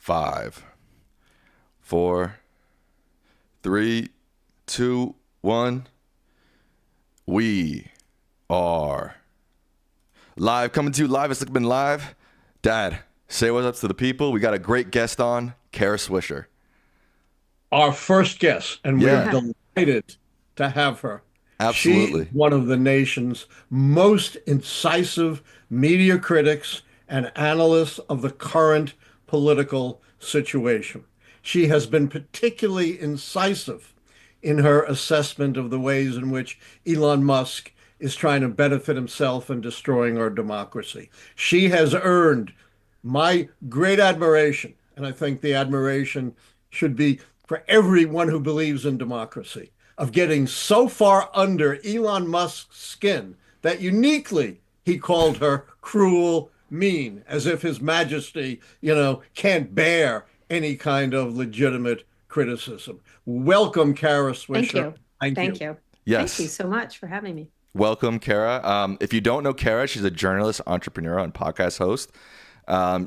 5, 4, 3, 2, 1. We are live, coming to you live. It's Lichtman Live. Dad, say what's up to the people. We got a great guest on, Kara Swisher. Our first guest, and we're Yeah. delighted to have her. Absolutely. She's one of the nation's most incisive media critics and analysts of the current political situation. She has been particularly incisive in her assessment of the ways in which Elon Musk is trying to benefit himself and destroying our democracy. She has earned my great admiration, and I think the admiration should be for everyone who believes in democracy, of getting so far under Elon Musk's skin that uniquely he called her cruel, mean, as if His Majesty, can't bear any kind of legitimate criticism. Welcome, Kara Thank Swisher. you. Thank you. Thank you. Yes. Thank you so much for having me. Welcome, Kara. If you don't know Kara, she's a journalist, entrepreneur, and podcast host.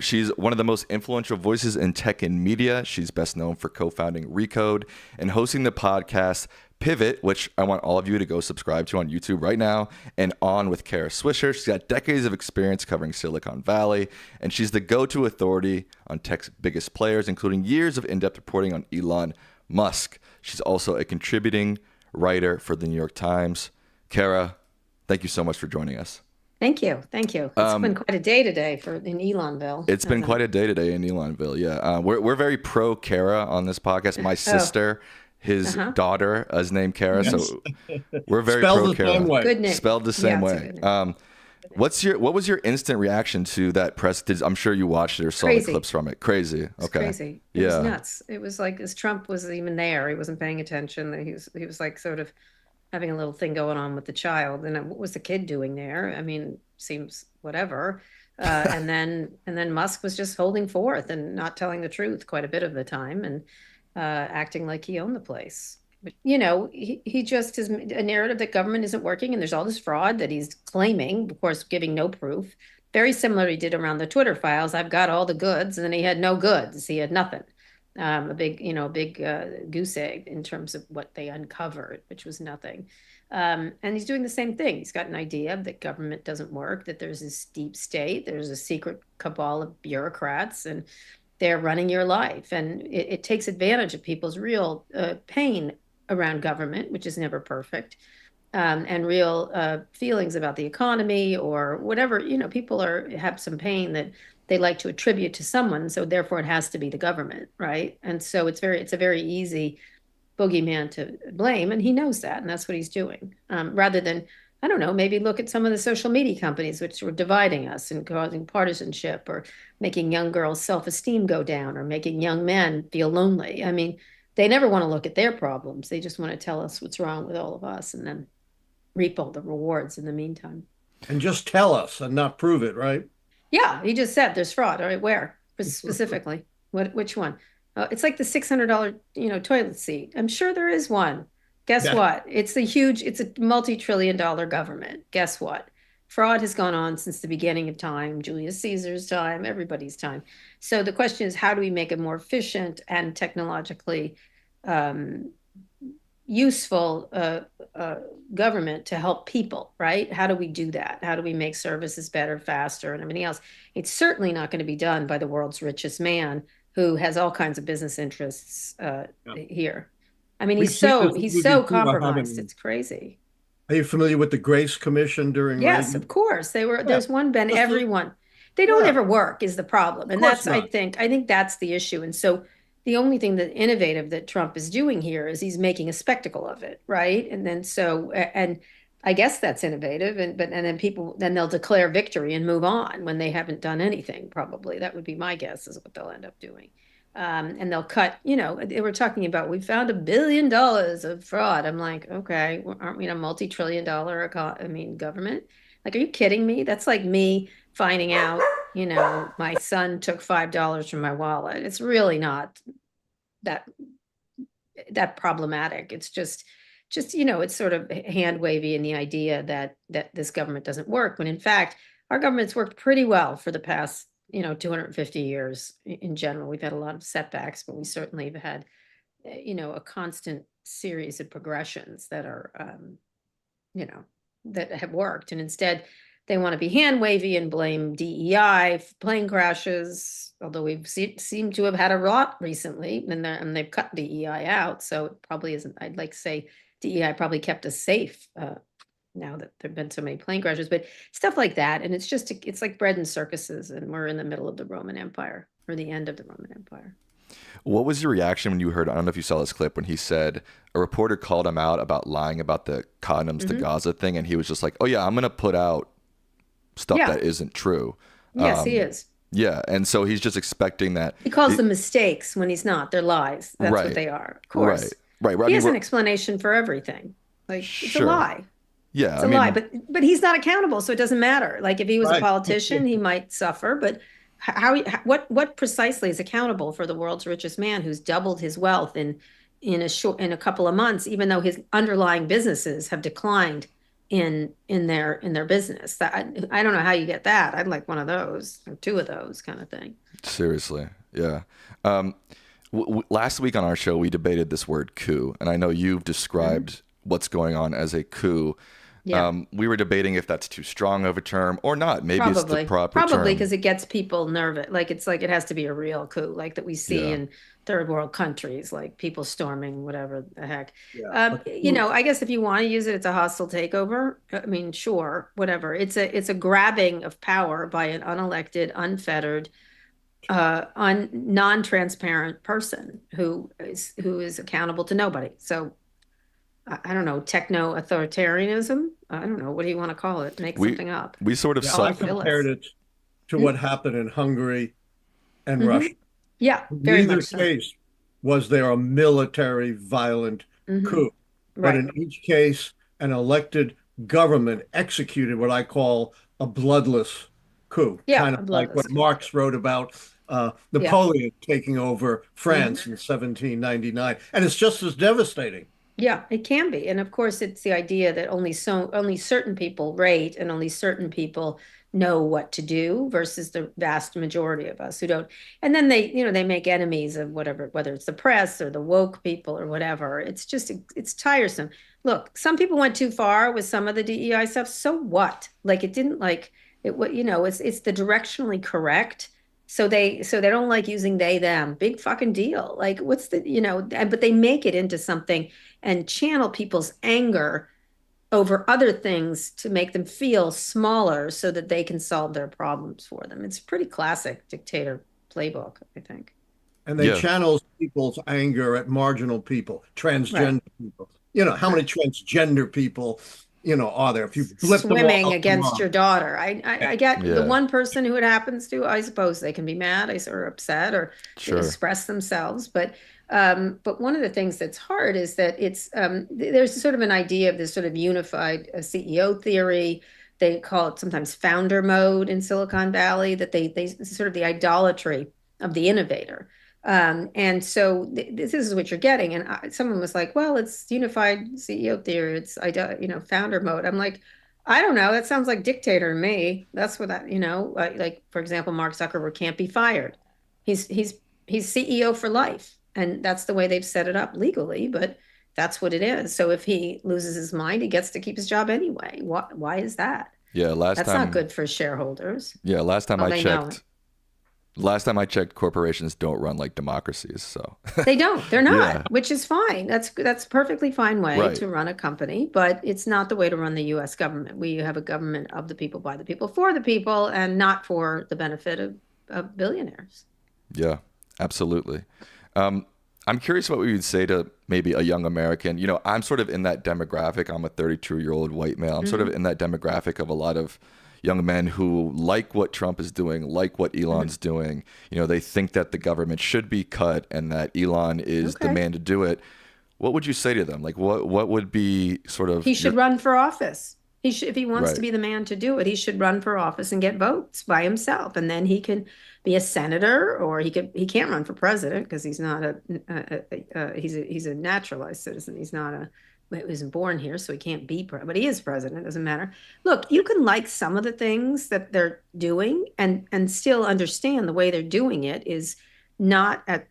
She's one of the most influential voices in tech and media. She's best known for co-founding Recode and hosting the podcast Pivot, which I want all of you to go subscribe to on YouTube right now, and On with Kara Swisher. She's got decades of experience covering Silicon Valley, and she's the go-to authority on tech's biggest players, including years of in-depth reporting on Elon Musk. She's also a contributing writer for the New York Times. Kara, thank you so much for joining us. Thank you. Thank you. It's been quite a day today in Elonville. It's been quite a day today in Elonville. Yeah, we're very pro Kara on this podcast. My sister, his daughter, is named Kara, Yes. so we're very Spelled pro the Kara. same way. Good name. Spelled the same Yeah, way. it's a good name. What was your instant reaction to that press? I'm sure you watched it or saw Crazy. the clips from it. Crazy. It's Okay. crazy. It was nuts. It was like as Trump wasn't even there. He wasn't paying attention. He was like sort of having a little thing going on with the child. And what was the kid doing there? I mean, seems whatever. And then Musk was just holding forth and not telling the truth quite a bit of the time and acting like he owned the place. But, he just has a narrative that government isn't working and there's all this fraud that he's claiming, of course, giving no proof. Very similar he did around the Twitter files. I've got all the goods, and then he had no goods. He had nothing. A big goose egg in terms of what they uncovered, which was nothing. And he's doing the same thing. He's got an idea that government doesn't work, that there's this deep state, there's a secret cabal of bureaucrats, and they're running your life. And it takes advantage of people's real pain around government, which is never perfect, and real feelings about the economy or whatever. People have some pain that they like to attribute to someone, so therefore it has to be the government, right? And so it's a very easy boogeyman to blame, and he knows that, and that's what he's doing. Rather than, I don't know, maybe look at some of the social media companies which were dividing us and causing partisanship or making young girls' self-esteem go down or making young men feel lonely. I mean, they never want to look at their problems. They just want to tell us what's wrong with all of us and then reap all the rewards in the meantime. And just tell us and not prove it, right? Yeah, he just said there's fraud. All right, where specifically? Which one? It's like the $600, toilet seat. I'm sure there is one. Guess what? It's a multi-trillion-dollar government. Guess what? Fraud has gone on since the beginning of time, Julius Caesar's time, everybody's time. So the question is, how do we make a more efficient and technologically useful government to help people, right? How do we do that? How do we make services better, faster, and everything else? It's certainly not going to be done by the world's richest man who has all kinds of business interests here. I mean, he's so compromised. It's crazy. Are you familiar with the Grace Commission during Yes, Reagan? of course. There's one been everyone. They don't ever work is the problem. And that's, I think that's the issue. And so the only thing that innovative that Trump is doing here is he's making a spectacle of it, right? And then and I guess that's innovative, and then they'll declare victory and move on when they haven't done anything. Probably that would be my guess is what they'll end up doing, and they'll cut. They were talking about we found $1 billion of fraud. I'm like, okay, aren't we in a multi-trillion-dollar government? Like, are you kidding me? That's like me finding out, my son took $5 from my wallet. It's really not that problematic. It's just, it's sort of hand wavy in the idea that this government doesn't work, when in fact, our government's worked pretty well for the past, 250 years in general. We've had a lot of setbacks, but we certainly have had, a constant series of progressions that are, that have worked. And instead, they want to be hand wavy and blame DEI for plane crashes, although we've seemed to have had a lot recently, and they've cut DEI out. So it probably isn't, I'd like to say DEI probably kept us safe now that there've been so many plane crashes, but stuff like that. And it's like bread and circuses, and we're in the middle of the Roman Empire, or the end of the Roman Empire. What was your reaction when you heard, I don't know if you saw this clip, when he said a reporter called him out about lying about the condoms to Gaza thing, and he was just like, oh yeah, I'm going to put out stuff that isn't true. Yes, he is. Yeah, and so he's just expecting that. He calls them mistakes when he's not. They're lies. That's what they are, of course. Right. He has an explanation for everything. Like, it's a lie. Yeah, it's a lie, but he's not accountable, so it doesn't matter. Like, if he was a politician, he might suffer, but what precisely is accountable for the world's richest man who's doubled his wealth in a couple of months, even though his underlying businesses have declined in their business? I don't know how you get that. I'd like one of those, or two of those, kind of thing. Seriously, yeah. Last week on our show, we debated this word coup, and I know you've described what's going on as a coup. Yeah. We were debating if that's too strong of a term or not. Maybe it's the proper term. Probably because it gets people nervous. Like, it's like it has to be a real coup, like that we see in third world countries, like people storming whatever the heck. Yeah. I guess if you want to use it, it's a hostile takeover. I mean, sure, whatever. It's a grabbing of power by an unelected, unfettered, non-transparent person who is accountable to nobody. So I don't know, techno-authoritarianism? I don't know. What do you want to call it? Make something up. We sort of I compared it to what happened in Hungary and Russia. Yeah, very Neither much so. case was there a military violent coup. But in each case, an elected government executed what I call a bloodless coup. Yeah, kind of like what Marx wrote about Napoleon taking over France in 1799. And it's just as devastating. Yeah, it can be. And of course, it's the idea that only certain people rate and only certain people know what to do versus the vast majority of us who don't. And then they make enemies of whatever, whether it's the press or the woke people or whatever. It's tiresome. Look, some people went too far with some of the DEI stuff. So what? Like, it didn't like it. It's the directionally correct. So they don't like using they, them. Big fucking deal. Like, what's the, but they make it into something and channel people's anger over other things to make them feel smaller so that they can solve their problems for them. It's a pretty classic dictator playbook, I think. And they channel people's anger at marginal people, transgender people. How many transgender people are there? If you flip swimming against your daughter, I get the one person who it happens to. I suppose they can be mad or upset or express themselves. But one of the things that's hard is that it's there's sort of an idea of this sort of unified CEO theory. They call it sometimes founder mode in Silicon Valley. That they sort of the idolatry of the innovator. And so this is what you're getting. And someone was like, well, it's unified CEO theory. It's, founder mode. I'm like, I don't know. That sounds like dictator to me. That's what like, for example, Mark Zuckerberg can't be fired. He's CEO for life. And that's the way they've set it up legally, but that's what it is. So if he loses his mind, he gets to keep his job anyway. Why is that? Yeah. That's not good for shareholders. Yeah. Last time I checked, corporations don't run like democracies. So they don't. They're not, which is fine. That's a perfectly fine way to run a company, but it's not the way to run the U.S. government. We have a government of the people, by the people, for the people, and not for the benefit of billionaires. Yeah, absolutely. I'm curious what we would say to maybe a young American. I'm sort of in that demographic. I'm a 32-year-old white male. I'm sort of in that demographic of a lot of young men who like what Trump is doing, like what Elon's doing. They think that the government should be cut and that Elon is the man to do it. What would you say to them? Like, what would be sort of... He should run for office. If he wants to be the man to do it, he should run for office and get votes by himself. And then he can be a senator, or he can't run for president because he's not he's a naturalized citizen. He's not wasn't born here, so he can't be but he is president. Doesn't matter. Look, you can like some of the things that they're doing and still understand the way they're doing it is not at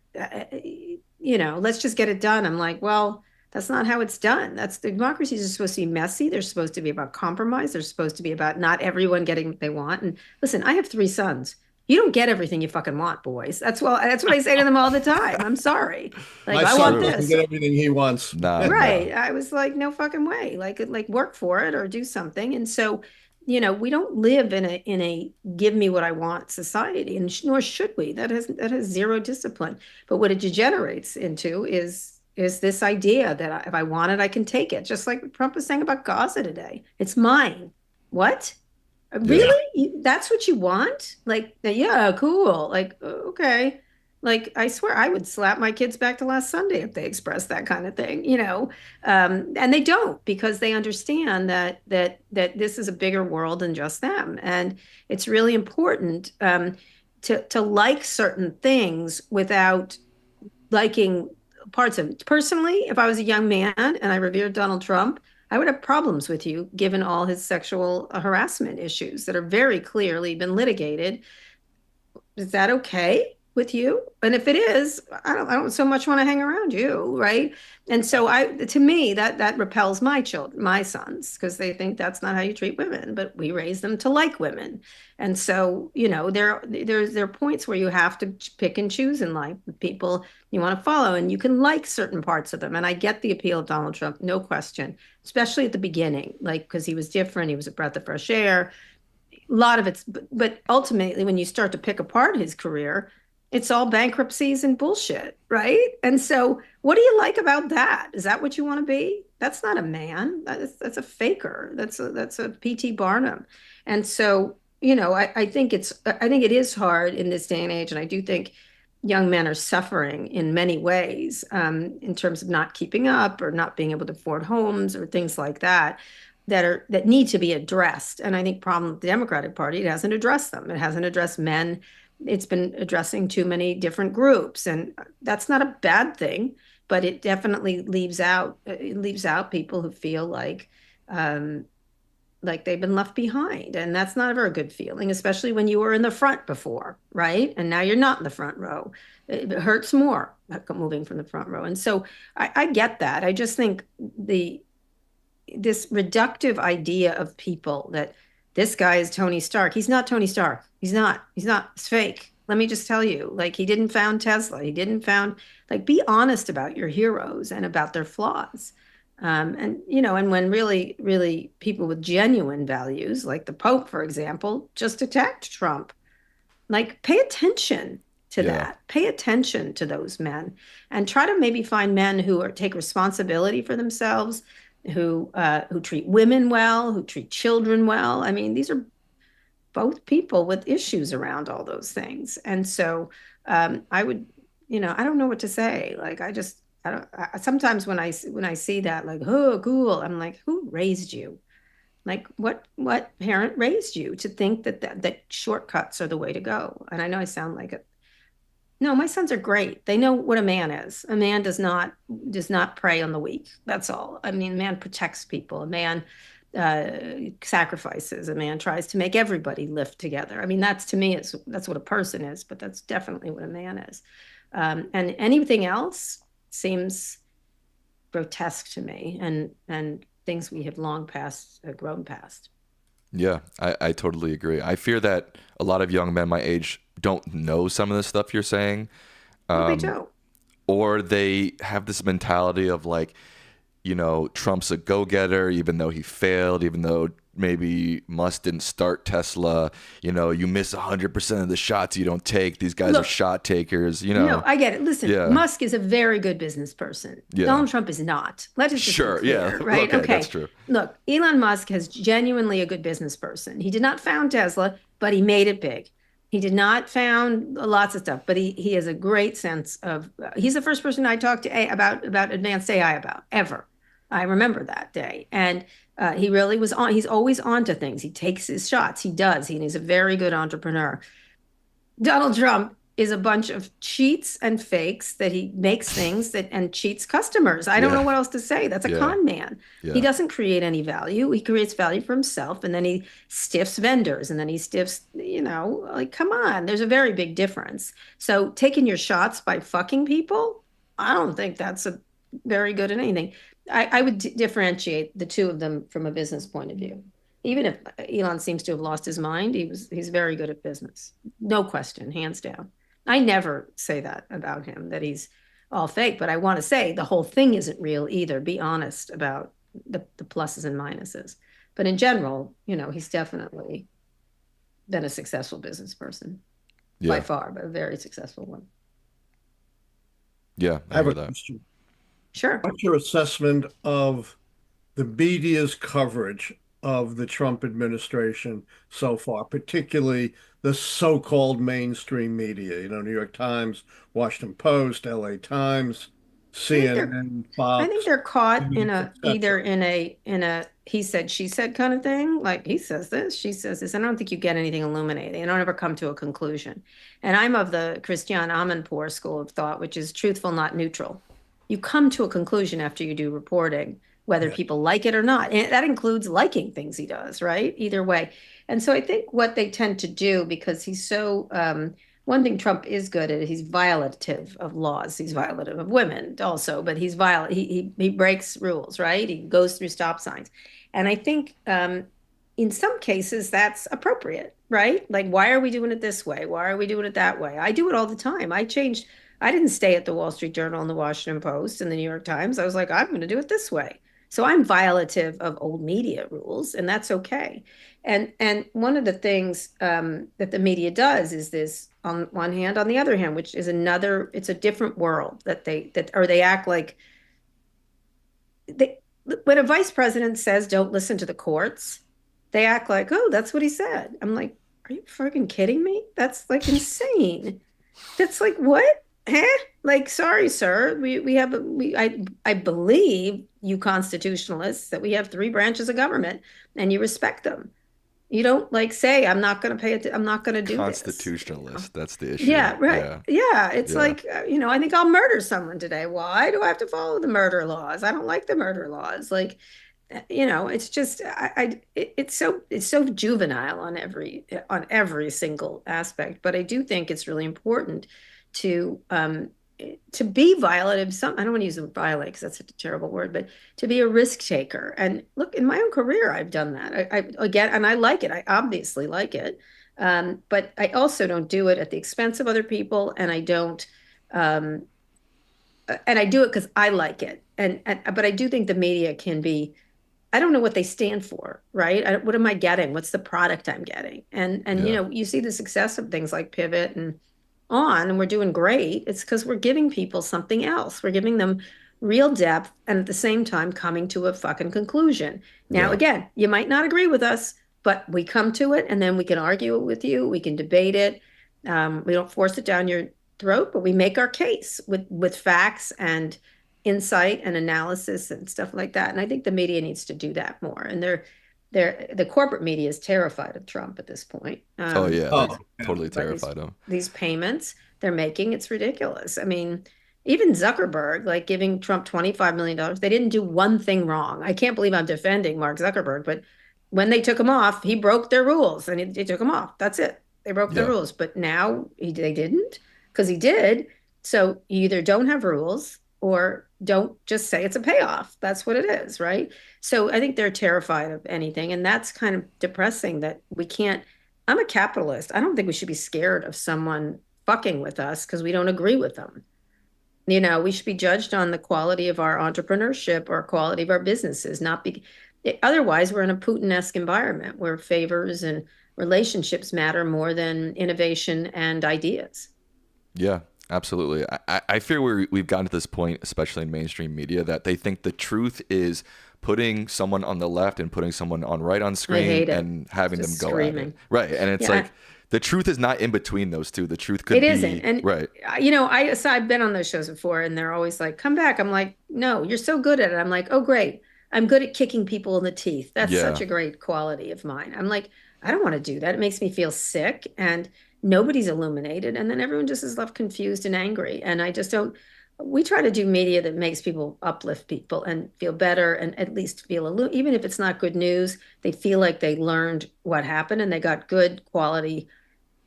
let's just get it done. I'm like, well, that's not how it's done. That's democracies are supposed to be messy. They're supposed to be about compromise. They're supposed to be about not everyone getting what they want. And listen, I have 3 sons. You don't get everything you fucking want, boys. That's what I say to them all the time. I'm sorry. Like, I want this. Get everything he wants. Right. No. I was like, no fucking way. Like work for it or do something. And so, we don't live in a give me what I want society, and nor should we. That has 0 discipline. But what it degenerates into is this idea that if I want it, I can take it. Just like Trump was saying about Gaza today. It's mine. What? Really? Yeah. That's what you want? Like, yeah, cool. Like, okay. Like, I swear I would slap my kids back to last Sunday if they expressed that kind of thing, and they don't, because they understand that this is a bigger world than just them. And it's really important to like certain things without liking parts of it. Personally, if I was a young man and I revered Donald Trump, I would have problems with you, given all his sexual harassment issues that are very clearly been litigated. Is that okay with you? And if it is, I don't so much want to hang around you, right? And so to me, that repels my children, my sons, because they think that's not how you treat women. But we raise them to like women, and so there are points where you have to pick and choose in life with people you want to follow, and you can like certain parts of them. And I get the appeal of Donald Trump, no question, especially at the beginning, like because he was different, he was a breath of fresh air. A lot of it's, but ultimately, when you start to pick apart his career, it's all bankruptcies and bullshit, right? And so what do you like about that? Is that what you want to be? That's not a man. That's a faker. That's a P.T. Barnum. And so, I think it is hard in this day and age. And I do think young men are suffering in many ways in terms of not keeping up or not being able to afford homes or things like that need to be addressed. And I think problem with the Democratic Party, it hasn't addressed them. It hasn't addressed men. It's been addressing too many different groups, and that's not a bad thing, but it definitely leaves out people who feel like they've been left behind, and that's not a very good feeling, especially when you were in the front before, right? And now you're not in the front row. It hurts more moving from the front row, and so I get that. I just think this reductive idea of people that this guy is Tony Stark. He's not Tony Stark. He's not. It's fake. Let me just tell you, like, he didn't found Tesla. He didn't found, like, be honest about your heroes and about their flaws. And when really, really people with genuine values, like the Pope, for example, just attacked Trump. Like, pay attention to that. Pay attention to those men and try to maybe find men who take responsibility for themselves, who treat women well, who treat children well. I mean, these are both people with issues around all those things. And so I would, I don't know what to say. Like, sometimes when I see that, like, oh, cool, I'm like, who raised you? Like, what parent raised you to think that shortcuts are the way to go? And I know I sound like it. No, my sons are great. They know what a man is. A man does not prey on the weak. That's all. I mean, a man protects people. A man sacrifices. A man tries to make everybody live together. I mean, to me, that's what a person is, but that's definitely what a man is. And anything else seems grotesque to me, and things we have long grown past. Yeah, I totally agree. I fear that a lot of young men my age don't know some of the stuff you're saying. They don't. Or they have this mentality of like, Trump's a go-getter, even though he failed, even though maybe Musk didn't start Tesla. You miss 100% of the shots you don't take. These guys are shot takers. No, I get it. Listen, Musk is a very good business person. Yeah. Donald Trump is not. Let us just be clear, right? Okay, that's true. Look, Elon Musk is genuinely a good business person. He did not found Tesla, but he made it big. He did not found lots of stuff, but he has a great sense of. He's the first person I talked to about advanced AI ever. I remember that day, and he really was on. He's always on to things. He takes his shots. He does. He's a very good entrepreneur. Donald Trump is a bunch of cheats and fakes that he makes things that and cheats customers. I don't know what else to say. That's a con man. He doesn't create any value. He creates value for himself, and then he stiffs vendors, and then he stiffs, like, come on, there's a very big difference. So taking your shots by fucking people, I don't think that's a very good at anything. I would differentiate the two of them from a business point of view. Even if Elon seems to have lost his mind, he's very good at business. No question, hands down. I never say that about him, that he's all fake, but I want to say the whole thing isn't real either. Be honest about the pluses and minuses. But in general, he's definitely been a successful business person by far, but a very successful one. Yeah, I have a question. Sure. What's your assessment of the media's coverage of the Trump administration so far, particularly the so-called mainstream media, New York Times, Washington Post, LA Times, CNN, Fox? I think they're caught either in a he said, she said kind of thing. Like, he says this, she says this. I don't think you get anything illuminating. I don't ever come to a conclusion. And I'm of the Christiane Amanpour school of thought, which is truthful, not neutral. You come to a conclusion after you do reporting, whether people like it or not. And that includes liking things he does, right? Either way. And so I think what they tend to do, because he's so, one thing Trump is good at, he's violative of laws. He's violative of women also, but he's violent. He breaks rules, right? He goes through stop signs. And I think in some cases that's appropriate, right? Like, why are we doing it this way? Why are we doing it that way? I do it all the time. I didn't stay at the Wall Street Journal and the Washington Post and the New York Times. I was like, I'm going to do it this way. So I'm violative of old media rules, and that's okay. And one of the things that the media does is this, on one hand, on the other hand, which is it's a different world or they act like when a vice president says, don't listen to the courts, they act like, oh, that's what he said. I'm like, are you fucking kidding me? That's like insane. That's like, what? Huh? Like, sorry, sir. I believe you constitutionalists that we have 3 branches of government and you respect them. You don't like say, I'm not going to pay it. I'm not going to do this. Constitutionalist. That's the issue. Yeah, right. Yeah. It's like, I think I'll murder someone today. Why do I have to follow the murder laws? I don't like the murder laws. Like, it's just, it's so juvenile on every single aspect. But I do think it's really important to be violent I don't want to use the word violent because that's a terrible word, but to be a risk taker. And look, in my own career, I've done that. And I like it. I obviously like it. But I also don't do it at the expense of other people. And I don't, and I do it because I like it. But I do think the media can be, I don't know what they stand for, right? What am I getting? What's the product I'm getting? And you see the success of things like Pivot and we're doing great. It's because we're giving people something else. We're giving them real depth and at the same time coming to a fucking conclusion. Now, again, you might not agree with us, but we come to it and then we can argue it with you. We can debate it. We don't force it down your throat, but we make our case with facts and insight and analysis and stuff like that. And I think the media needs to do that more. And the corporate media is terrified of Trump at this point. Totally terrified of him. These payments they're making, it's ridiculous. I mean, even Zuckerberg, like giving Trump $25 million, they didn't do one thing wrong. I can't believe I'm defending Mark Zuckerberg, but when they took him off, he broke their rules and they took him off. That's it. They broke the rules. But now they didn't, because he did. So you either don't have rules or don't just say it's a payoff. That's what it is, right? So I think they're terrified of anything. And that's kind of depressing that we can't. I'm a capitalist. I don't think we should be scared of someone fucking with us because we don't agree with them. We should be judged on the quality of our entrepreneurship or quality of our businesses, otherwise we're in a Putin-esque environment where favors and relationships matter more than innovation and ideas. Yeah. Absolutely. I fear we've gotten to this point, especially in mainstream media, that they think the truth is putting someone on the left and putting someone on right on screen and having just them go screaming. at it. Right. And it's like the truth is not in between those two. The truth could it be. It isn't. And, right. I've been on those shows before and they're always like, come back. I'm like, no, you're so good at it. I'm like, oh, great. I'm good at kicking people in the teeth. That's such a great quality of mine. I'm like, I don't want to do that. It makes me feel sick. And nobody's illuminated, and then everyone just is left confused and angry. And I just don't. We try to do media that makes people uplift people and feel better, and at least feel even if it's not good news, they feel like they learned what happened and they got good quality.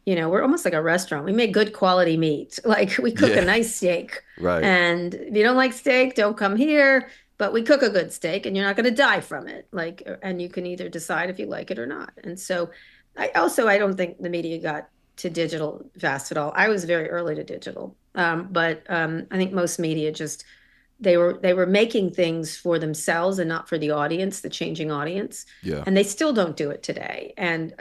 We're almost like a restaurant. We make good quality meat. Like we cook a Yeah. nice steak. Right. And if you don't like steak, don't come here. But we cook a good steak and you're not going to die from it. And you can either decide if you like it or not. And so I don't think the media got to digital fast at all. I was very early to digital. But I think most media just they were making things for themselves and not for the audience, the changing audience. Yeah. And they still don't do it today. And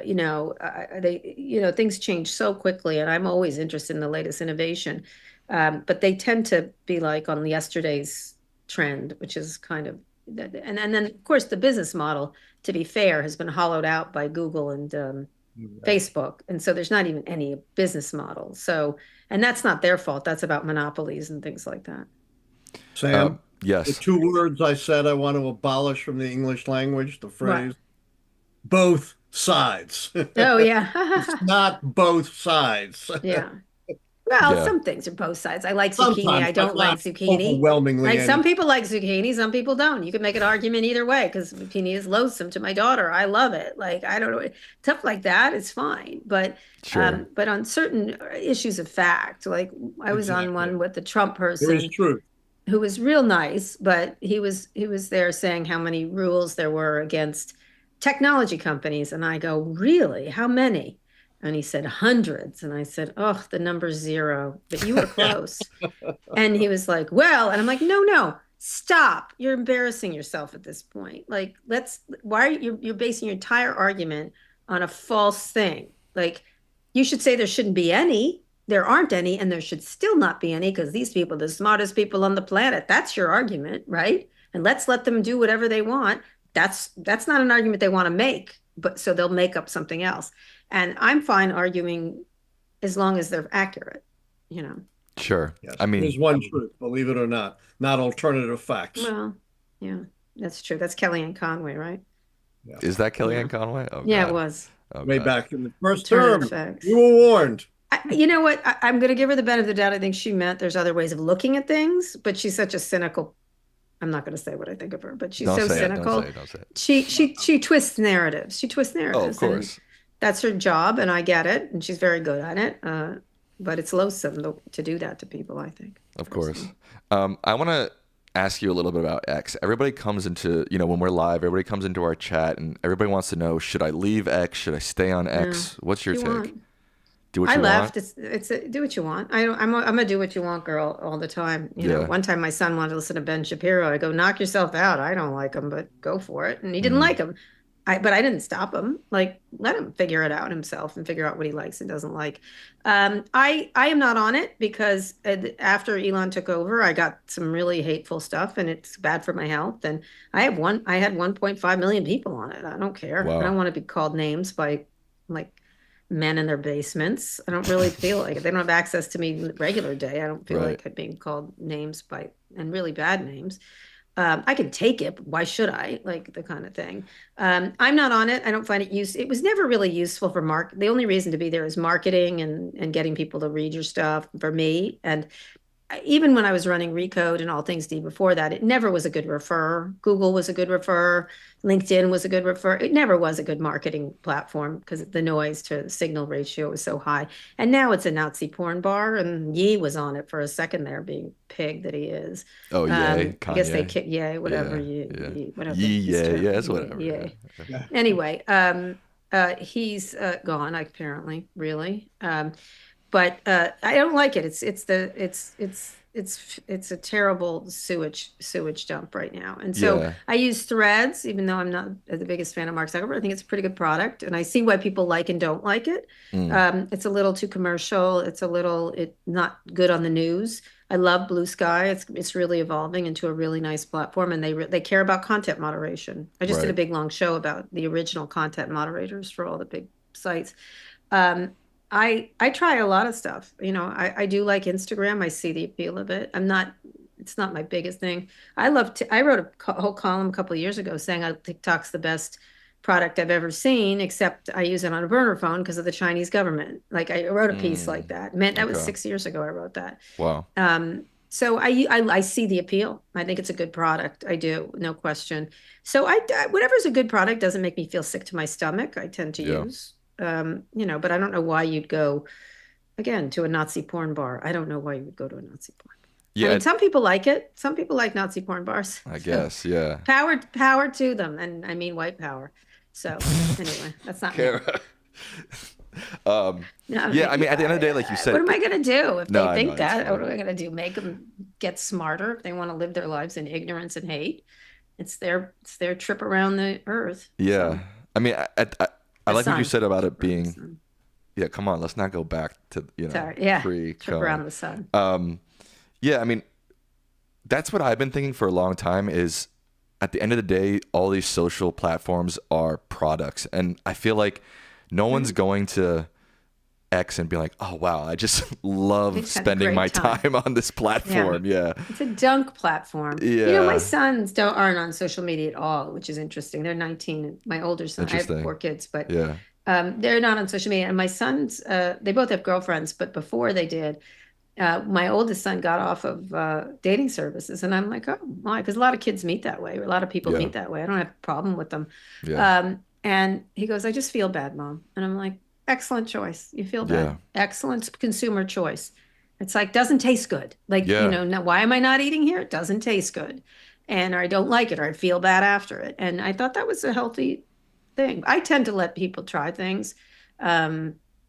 things change so quickly, and I'm always interested in the latest innovation. But they tend to be like on yesterday's trend, which is kind of, and then of course the business model, to be fair, has been hollowed out by Google and Facebook, and so there's not even any business model. So, and that's not their fault. That's about monopolies and things like that. Sam, the Yes. two words I said I want to abolish from the English language, the phrase, Right. both sides. Oh yeah. It's not both sides. Yeah. Well, Yeah. some things are both sides. I like zucchini. Sometimes, I but don't like not zucchini. overwhelmingly. Like some people like zucchini, some people don't. You can make an argument either way because zucchini is loathsome to my daughter. I love it. Like I don't know, stuff like that is fine. But Sure. but on certain issues of fact, like I was on one with the Trump There is person truth. who was real nice, but he was there saying how many rules there were against technology companies, and I go, really? How many? And he said hundreds. And I said, oh, the number's zero, but you were close. And he was like, well, and I'm like, no, stop. You're embarrassing yourself at this point. Like, why are you're basing your entire argument on a false thing? Like, you should say there shouldn't be any. There aren't any, and there should still not be any because these people are the smartest people on the planet. That's your argument, right? And let's let them do whatever they want. That's not an argument they want to make, but so they'll make up something else. And I'm fine arguing as long as they're accurate, Sure. Yes, I mean, there's one truth, believe it or not alternative facts. Well, yeah, that's true. That's Kellyanne Conway, right? is that Kellyanne Yeah. Conway? Oh, Yeah, God. it was. Oh, Way God. back in the first Alternative term, facts. you were warned. You know what? I'm going to give her the benefit of the doubt. I think she meant there's other ways of looking at things, but she's such a cynical. I'm not going to say what I think of her, but she's Don't so say it, cynical. Don't say it. She twists narratives. She twists narratives. Oh, of course. That's her job, and I get it, and she's very good at it. But it's loathsome to do that to people, I think. Of course. I want to ask you a little bit about X. Everybody comes into, when we're live, everybody comes into our chat and everybody wants to know, should I leave X? Should I stay on X? What's your take? Do what you want? I left. Do what you want. I'm a do what you want girl all the time. One time my son wanted to listen to Ben Shapiro. I go, knock yourself out. I don't like him, but go for it. And he didn't like him. But I didn't stop him. Like, let him figure it out himself and figure out what he likes and doesn't like. I am not on it because after Elon took over, I got some really hateful stuff, and it's bad for my health. And I had 1.5 million people on it. I don't care. Wow. I don't want to be called names by like men in their basements. I don't really feel like it. They don't have access to me regular day. I don't feel like being called names and really bad names. I can take it, but why should I? Like the kind of thing. I'm not on it. I don't find it it was never really useful for the only reason to be there is marketing and getting people to read your stuff for me. And even when I was running Recode and All Things D before that, it never was a good referrer. Google was a good referrer. LinkedIn was a good referrer. It never was a good marketing platform because the noise to signal ratio was so high. And now it's a Nazi porn bar, and Ye was on it for a second there, being pig that he is. Oh, yay, I guess they Kanye. kick whatever. Yeah. Whatever. It's whatever. Yeah. Yeah. Anyway, he's gone apparently, really. But I don't like it. It's a terrible sewage dump right now. And so I use Threads, even though I'm not the biggest fan of Mark Zuckerberg. I think it's a pretty good product, and I see why people like and don't like it. It's a little too commercial. It's not good on the news. I love Blue Sky. It's really evolving into a really nice platform, and they care about content moderation. I just did a big long show about the original content moderators for all the big sites. I try a lot of stuff. I do like Instagram. I see the appeal of it. It's not my biggest thing. I wrote a whole column a couple of years ago saying TikTok's the best product I've ever seen, except I use it on a burner phone because of the Chinese government. Like I wrote a piece like that. Man, that was Okay. 6 years ago I wrote that. Wow. So I see the appeal. I think it's a good product. I do, no question. So whatever's a good product doesn't make me feel sick to my stomach. I tend to Yeah. use, but I don't know why you'd go again to a Nazi porn bar. I don't know why you would go to a Nazi porn bar. I Yeah, mean, some people like it. Some people like Nazi porn bars. I So guess. Yeah. power to them, and I mean white power. So anyway, that's not me. Kara. No, Yeah, I mean, at the end of the day, like you said, what am I going to do if No, they I think know, it's that? fine. What am I going to do? Make them get smarter if they want to live their lives in ignorance and hate? It's their trip around the earth. Yeah. So, I mean, I the like what you sun. said about it Trip around the being, sun. yeah, come on, let's not go back to, Sorry. Yeah. pre Trip around the sun. Yeah, I mean, that's what I've been thinking for a long time is at the end of the day, all these social platforms are products. And I feel like no one's going to X and be like, oh, wow, I just They love just had a spending great my time. time on this platform. Yeah. It's a dunk platform. My Yeah. sons aren't on social media at all, which is interesting. They're 19. My older son, I have Interesting. 4 kids, but Yeah. they're not on social media. And my sons, they both have girlfriends, but before they did, my oldest son got off of dating services, and I'm like, oh my, because a lot of kids meet that way. A lot of people Yeah. meet that way. I don't have a problem with them. Yeah. And he goes, I just feel bad, Mom. And I'm like, excellent choice. You feel bad. Yeah. Excellent consumer choice. It's like, doesn't taste good. Like, Yeah. now, why am I not eating here? It doesn't taste good. And or I don't like it, or I feel bad after it. And I thought that was a healthy thing. I tend to let people try things,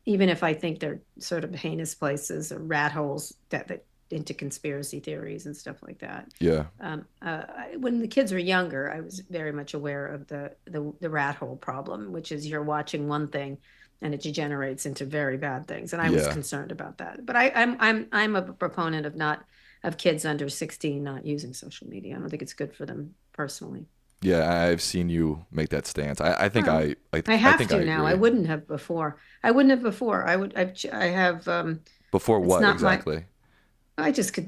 even if I think they're sort of heinous places or rat holes that into conspiracy theories and stuff like that. Yeah. When the kids were younger, I was very much aware of the rat hole problem, which is you're watching one thing and it degenerates into very bad things, and I was Yeah. concerned about that. But I'm a proponent of kids under 16 not using social media. I don't think it's good for them personally. Yeah. I've seen you make that stance. I think Well, I have think to I now. I agree. wouldn't have before. I wouldn't have before. I have Before it's what not my exactly?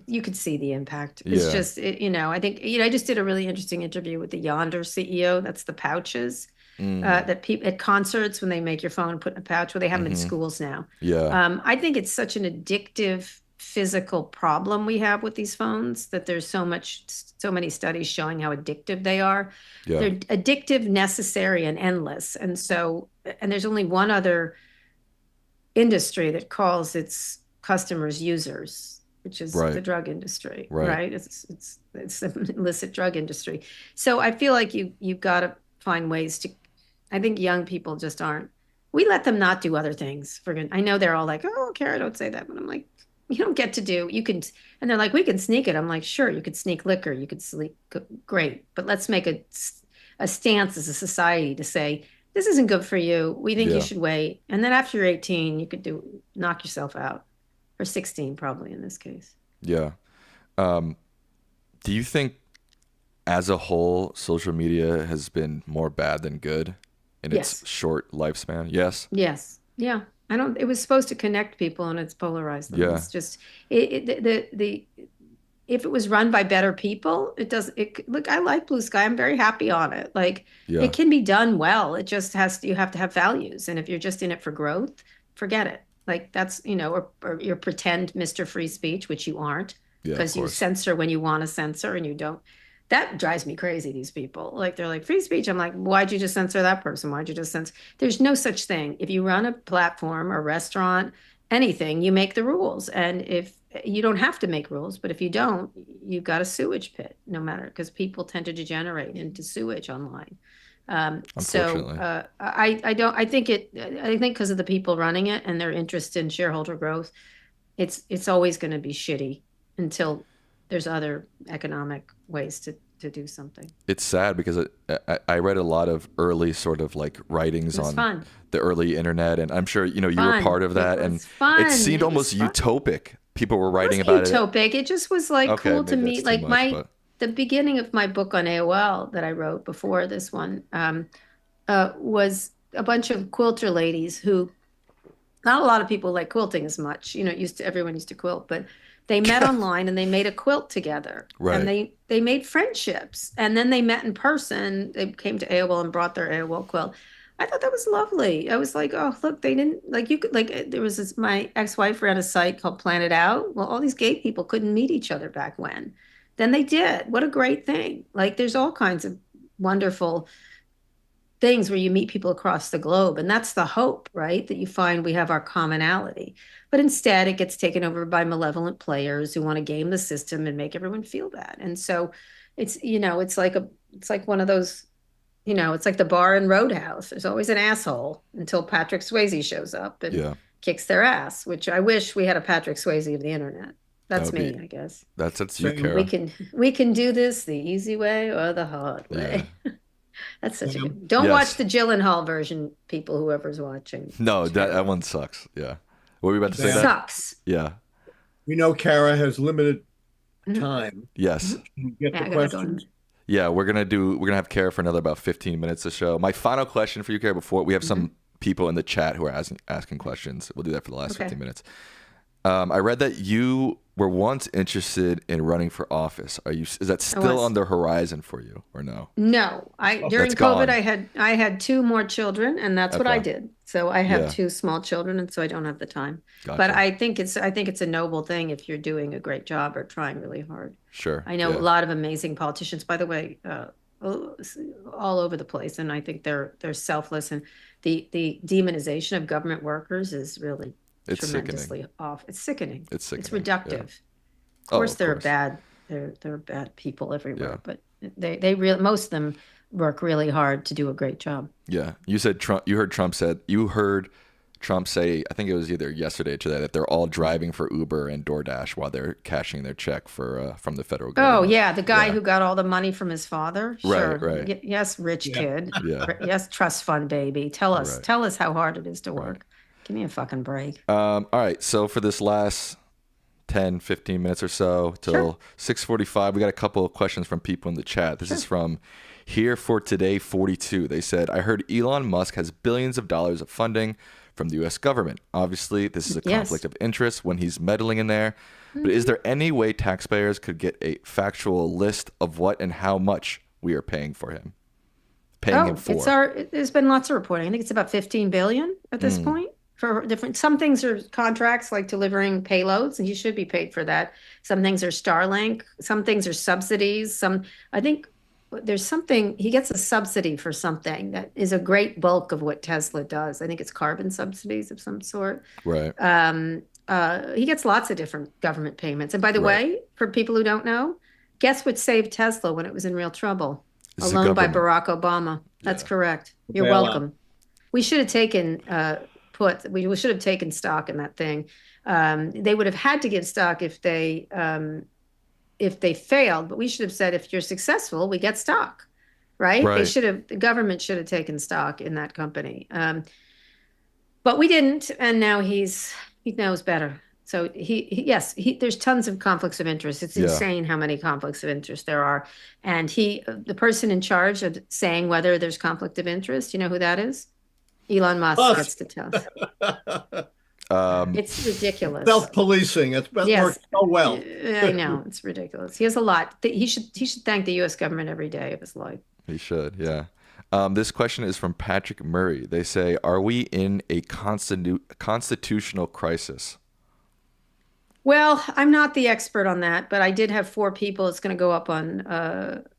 you could see the impact. It's Yeah. just I think I just did a really interesting interview with the Yonder CEO. That's the pouches that people at concerts when they make your phone and put in a pouch. Well, they have them in schools now. Yeah. I think it's such an addictive physical problem we have with these phones that there's so many studies showing how addictive they are. Yeah. They're addictive, necessary, and endless. And there's only one other industry that calls its customers users, which is the Right. drug industry, Right. right? It's the illicit drug industry. So I feel like you've got to find ways to. I think young people just aren't. We let them not do other things. I know they're all like, "Oh, Kara, don't say that," but I'm like, you don't get to do. You can, and they're like, "We can sneak it." I'm like, "Sure, you could sneak liquor. You could sneak, great, but let's make a stance as a society to say." This isn't good for you. We think Yeah. you should wait. And then after you're 18, you could knock yourself out. Or 16, probably in this case. Yeah. Do you think as a whole, social media has been more bad than good in Yes. its short lifespan? Yes. Yes. Yeah. It was supposed to connect people and it's polarized them. Yeah. It's just, if it was run by better people, look, I like Blue Sky. I'm very happy on it. Like, Yeah. it can be done well. It just you have to have values. And if you're just in it for growth, forget it. Like that's, or you're pretend Mr. Free Speech, which you aren't, Yeah, of because you course. censor when you want to censor and you don't. That drives me crazy, these people. Like, they're like, free speech. I'm like, why'd you just censor that person? Why'd you just censor? There's no such thing. If you run a platform, a restaurant, anything, you make the rules. And if you don't have to make rules, but if you don't, you've got a sewage pit, no matter, because people tend to degenerate into sewage online. Unfortunately. I think because of the people running it and their interest in shareholder growth, it's always going to be shitty until there's other economic ways to do something. It's sad because I read a lot of early sort of like writings It was on fun. the early internet, and I'm sure you were Fun. part of that, It and was fun. it seemed It was almost fun. utopic. People were It writing wasn't about utopic. It just was like Okay, cool to maybe me. that's too Like much, the beginning of my book on AOL that I wrote before this one was a bunch of quilter ladies who, not a lot of people like quilting as much. Everyone used to quilt, but They met online and they made a quilt together. Right. And they made friendships. And then they met in person. They came to AOL and brought their AOL quilt. I thought that was lovely. I was like, oh, look, they didn't like you could like there was this my ex-wife ran a site called Planet Out. Well, all these gay people couldn't meet each other back when. Then they did. What a great thing. Like there's all kinds of wonderful things where you meet people across the globe. And that's the hope, right? That you find we have our commonality. But instead, it gets taken over by malevolent players who want to game the system and make everyone feel bad. And so it's, it's like one of those, it's like the bar in Roadhouse. There's always an asshole until Patrick Swayze shows up and kicks their ass, which I wish we had a Patrick Swayze of the internet. That's me, I guess. That's you, Kara. We can do this the easy way or the hard way. Yeah. That's such a good. Don't watch the Gyllenhaal version, people. Whoever's watching. No, that one sucks. Yeah. What were you about to say? Sucks. Yeah. We know Kara has limited time. Yes. Can you get the questions? Yeah, we're gonna have Kara for another about 15 minutes or so. My final question for you, Kara, before we have some people in the chat who are asking questions. We'll do that for the last 15 minutes. I read that you were once interested in running for office. Is that still on the horizon for you or no? No. During COVID I had 2 more children and that's what I did. So I have 2 small children and so I don't have the time. Gotcha. But I think it's a noble thing if you're doing a great job or trying really hard. Sure. I know a lot of amazing politicians, by the way, all over the place, and I think they're selfless, and the demonization of government workers is really tremendously off. It's sickening. It's reductive. Yeah. Of course, they're bad people everywhere, but they really, most of them work really hard to do a great job. Yeah. You said you heard Trump say, I think it was either yesterday or today, that they're all driving for Uber and DoorDash while they're cashing their check from the federal government. Oh yeah, the guy who got all the money from his father. Sure. Right. Yes, rich kid. Yeah. Yes, trust fund baby. Tell us how hard it is to work. Right. Give me a fucking break. All right. So for this last 10, 15 minutes or so till 6:45, we got a couple of questions from people in the chat. This is from Here for Today 42. They said, I heard Elon Musk has billions of dollars of funding from the U.S. government. Obviously, this is a conflict of interest when he's meddling in there. But is there any way taxpayers could get a factual list of what and how much we are paying for him? Him for? There's been lots of reporting. I think it's about 15 billion at this point. For some things are contracts like delivering payloads, and he should be paid for that. Some things are Starlink. Some things are subsidies. I think there's something, he gets a subsidy for something that is a great bulk of what Tesla does. I think it's carbon subsidies of some sort. Right. He gets lots of different government payments. And by the way, for people who don't know, guess what saved Tesla when it was in real trouble? A loan by Barack Obama. That's correct. You're welcome. We should have taken we should have taken stock in that thing. They would have had to give stock if they failed, but we should have said, if you're successful, we get stock, right? The government should have taken stock in that company. But we didn't. And now he knows better. So there's tons of conflicts of interest. It's insane how many conflicts of interest there are. And the person in charge of saying whether there's conflict of interest, you know who that is? Elon Musk gets to tell us. It's ridiculous. Self-policing. It's worked so well. I know, it's ridiculous. He has a lot. He should thank the U.S. government every day of his life. He should, yeah. This question is from Patrick Murray. They say, "Are we in a constitutional crisis?" Well, I'm not the expert on that, but I did have 4 people. It's going to go up on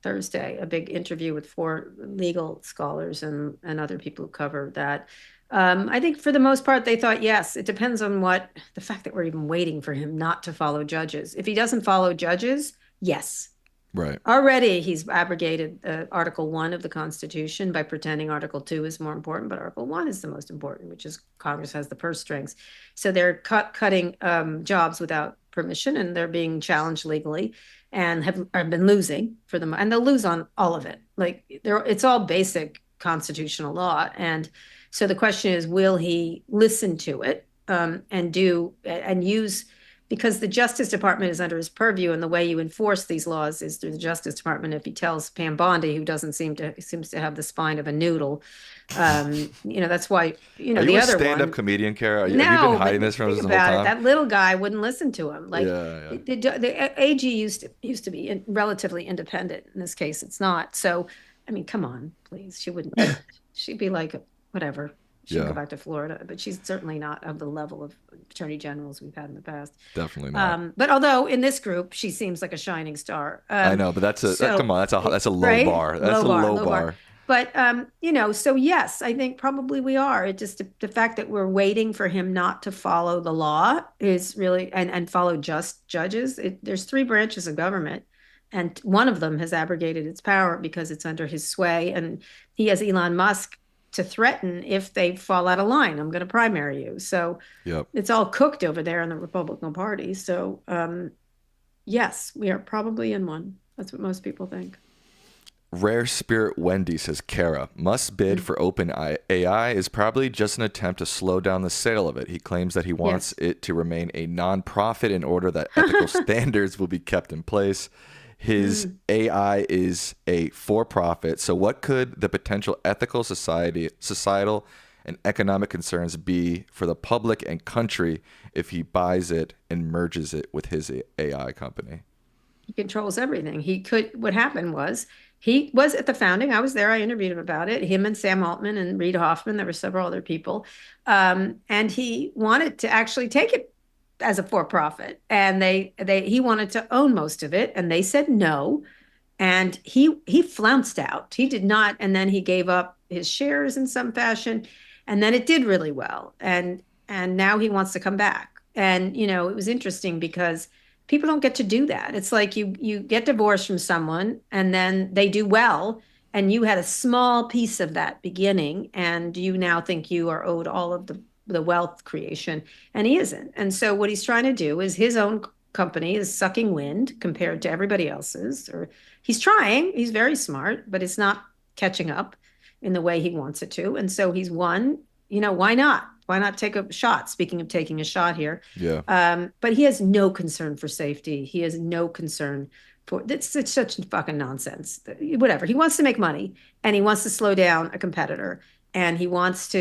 Thursday, a big interview with 4 legal scholars and other people who cover that. I think for the most part, they thought, yes, it depends on the fact that we're even waiting for him not to follow judges. If he doesn't follow judges, yes. Right. Already he's abrogated Article 1 of the Constitution by pretending Article 2 is more important, but Article 1 is the most important, which is Congress has the purse strings. So they're cutting jobs without permission, and they're being challenged legally and have been losing for them. And they'll lose on all of it. It's all basic constitutional law. And so the question is, will he listen to it and use because the Justice Department is under his purview, and the way you enforce these laws is through the Justice Department. If he tells Pam Bondi, who doesn't seems to have the spine of a noodle, that's why Are the you a other stand-up one. comedian, Kara? Have you No, been hiding but this from us think the whole about it. time? That little guy wouldn't listen to him. Like Yeah, yeah. the AG used to be relatively independent. In this case, it's not. So, I mean, come on, please. She wouldn't. She'd be like, whatever. She'd Yeah. go back to Florida, but she's certainly not of the level of attorney generals we've had in the past. Definitely not. But although in this group, she seems like a shining star. I know, but come on, that's a low right? bar. That's a low bar. But so yes, I think probably we are. It just the fact that we're waiting for him not to follow the law is really and follow just judges. There's 3 branches of government, and one of them has abrogated its power because it's under his sway, and he has Elon Musk to threaten if they fall out of line. I'm going to primary you. So Yep. it's all cooked over there in the Republican Party. So yes, we are probably in one. That's what most people think. Rare Spirit Wendy says, Kara, Musk's bid for OpenAI is probably just an attempt to slow down the sale of it. He claims that he wants it to remain a non-profit in order that ethical standards will be kept in place. His AI is a for-profit. So what could the potential ethical, societal, and economic concerns be for the public and country if he buys it and merges it with his AI company? He controls everything. What happened was, he was at the founding. I was there. I interviewed him about it. Him and Sam Altman and Reid Hoffman. There were several other people. And he wanted to actually take it as a for-profit. And he wanted to own most of it. And they said no. And he flounced out. He did not. And then he gave up his shares in some fashion. And then it did really well. And now he wants to come back. And, it was interesting because people don't get to do that. It's like you get divorced from someone and then they do well, and you had a small piece of that beginning, and you now think you are owed all of the wealth creation, and he isn't. And so what he's trying to do is his own company is sucking wind compared to everybody else's, or he's trying, he's very smart, but it's not catching up in the way he wants it to. And so he's won, why not? Why not take a shot? Speaking of taking a shot here. Yeah. But he has no concern for safety. He has no concern for it's such fucking nonsense. Whatever. He wants to make money, and he wants to slow down a competitor, and he wants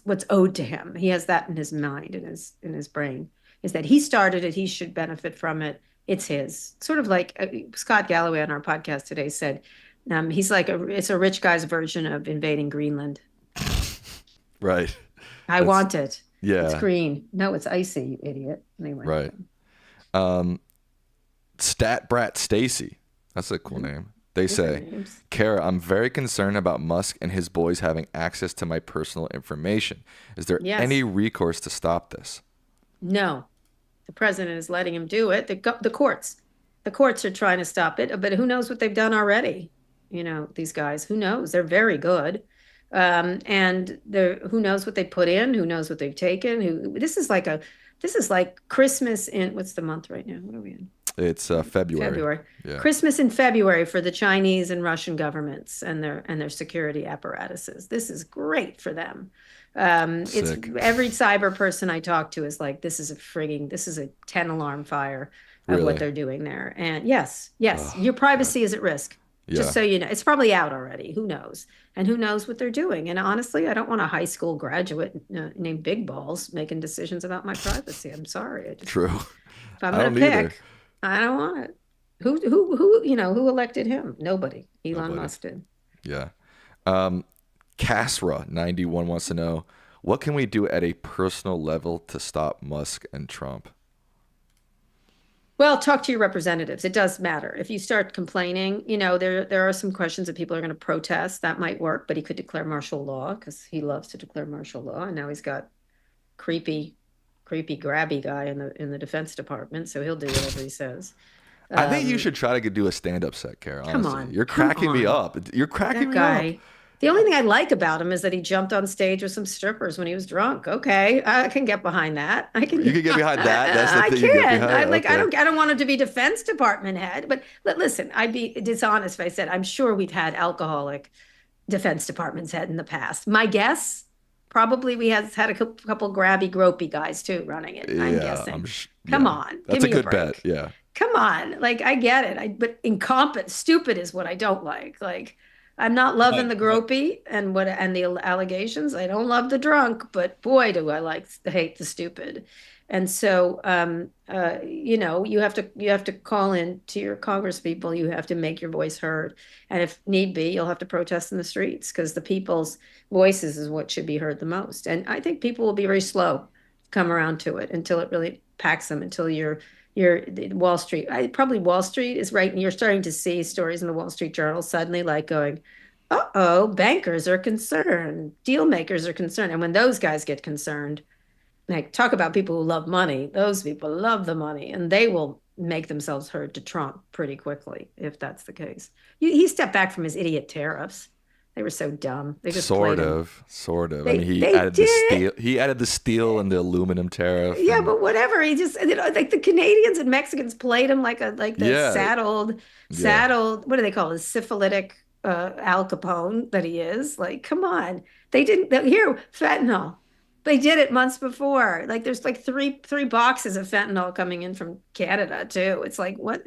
what's owed to him. He has that in his mind, in his brain, is that he started it. He should benefit from it. It's his. Sort of like Scott Galloway on our podcast today said, he's like it's a rich guy's version of invading Greenland. Right. I want it. Yeah. It's green. No, it's icy, you idiot. Anyway. Right. Stat Brat Stacy. That's a cool name. They say, Kara, I'm very concerned about Musk and his boys having access to my personal information. Is there any recourse to stop this? No. The president is letting him do it. The courts are trying to stop it, but who knows what they've done already? These guys, who knows? They're very good. And who knows what they put in, who knows what they've taken, this is like Christmas in, what's the month right now? What are we in? It's February. Yeah. Christmas in February for the Chinese and Russian governments and their security apparatuses. This is great for them. It's every cyber person I talk to is like, this is a 10 alarm fire of what they're doing there. And yes, your privacy is at risk. Just so you know, it's probably out already. Who knows? And who knows what they're doing? And honestly, I don't want a high school graduate named Big Balls making decisions about my privacy. I'm sorry. True. If I'm going to pick, I don't want it. Who elected him? Nobody. Elon Musk did. Yeah. Casra 91 wants to know, what can we do at a personal level to stop Musk and Trump? Well, talk to your representatives. It does matter. If you start complaining, there are some questions that people are going to protest. That might work, but he could declare martial law because he loves to declare martial law. And now he's got creepy, grabby guy in the Defense Department, so he'll do whatever he says. I think you should try to do a stand-up set, Kara. Honestly. Come on. You're cracking me up. You're cracking me up. The only thing I like about him is that he jumped on stage with some strippers when he was drunk. Okay, I can get behind that. You can get behind that. That's the thing. I can. I don't want him to be Defense Department head. But listen, I'd be dishonest if I said I'm sure we've had alcoholic Defense Department's head in the past. My guess Probably we had a couple grabby, gropey guys too running it. I'm guessing. Come on, that's give a me good bet. Yeah. Come on, like I get it. But incompetent, stupid is what I don't like. Like I'm not loving the gropey and the allegations. I don't love the drunk, but boy, do I hate the stupid. And so, you have to call in to your Congress people. You have to make your voice heard, and if need be, you'll have to protest in the streets because the people's voices is what should be heard the most. And I think people will be very slow to come around to it until it really packs them. Until you're Wall Street. Probably Wall Street is right, and you're starting to see stories in the Wall Street Journal suddenly like going, uh-oh, bankers are concerned, deal makers are concerned. And when those guys get concerned, like talk about people who love money, those people love the money, and they will make themselves heard to Trump pretty quickly if that's the case. He stepped back from his idiot tariffs. They were so dumb. They just sort of. I mean, he added the steel and the aluminum tariff. Yeah, but whatever. He just like the Canadians and Mexicans played him like the saddled. What do they call it? Syphilitic Al Capone that he is. Like, come on. They didn't here fentanyl. They did it months before. Like, there's like three boxes of fentanyl coming in from Canada too. It's like what.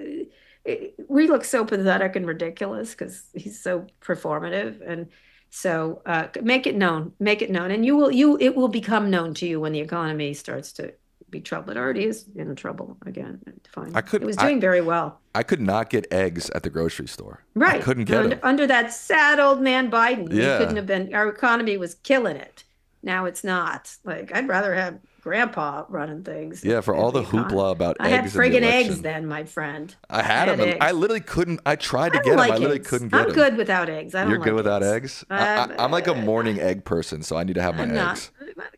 We look so pathetic and ridiculous because he's so performative, and so make it known, and it will become known to you when the economy starts to be troubled. It already is in trouble again. Fine. It was doing very well. I could not get eggs at the grocery store. Right, I couldn't get them under that sad old man Biden. Yeah, couldn't have been. Our economy was killing it. Now it's not. Like I'd rather have Grandpa running things. Yeah, for all the hoopla about eggs. I had friggin' eggs then, my friend. I had them. Eggs. I literally couldn't. I tried to get them. I literally couldn't get them. I'm good without eggs. You're good without eggs? I'm like a morning egg person, so I need to have my eggs.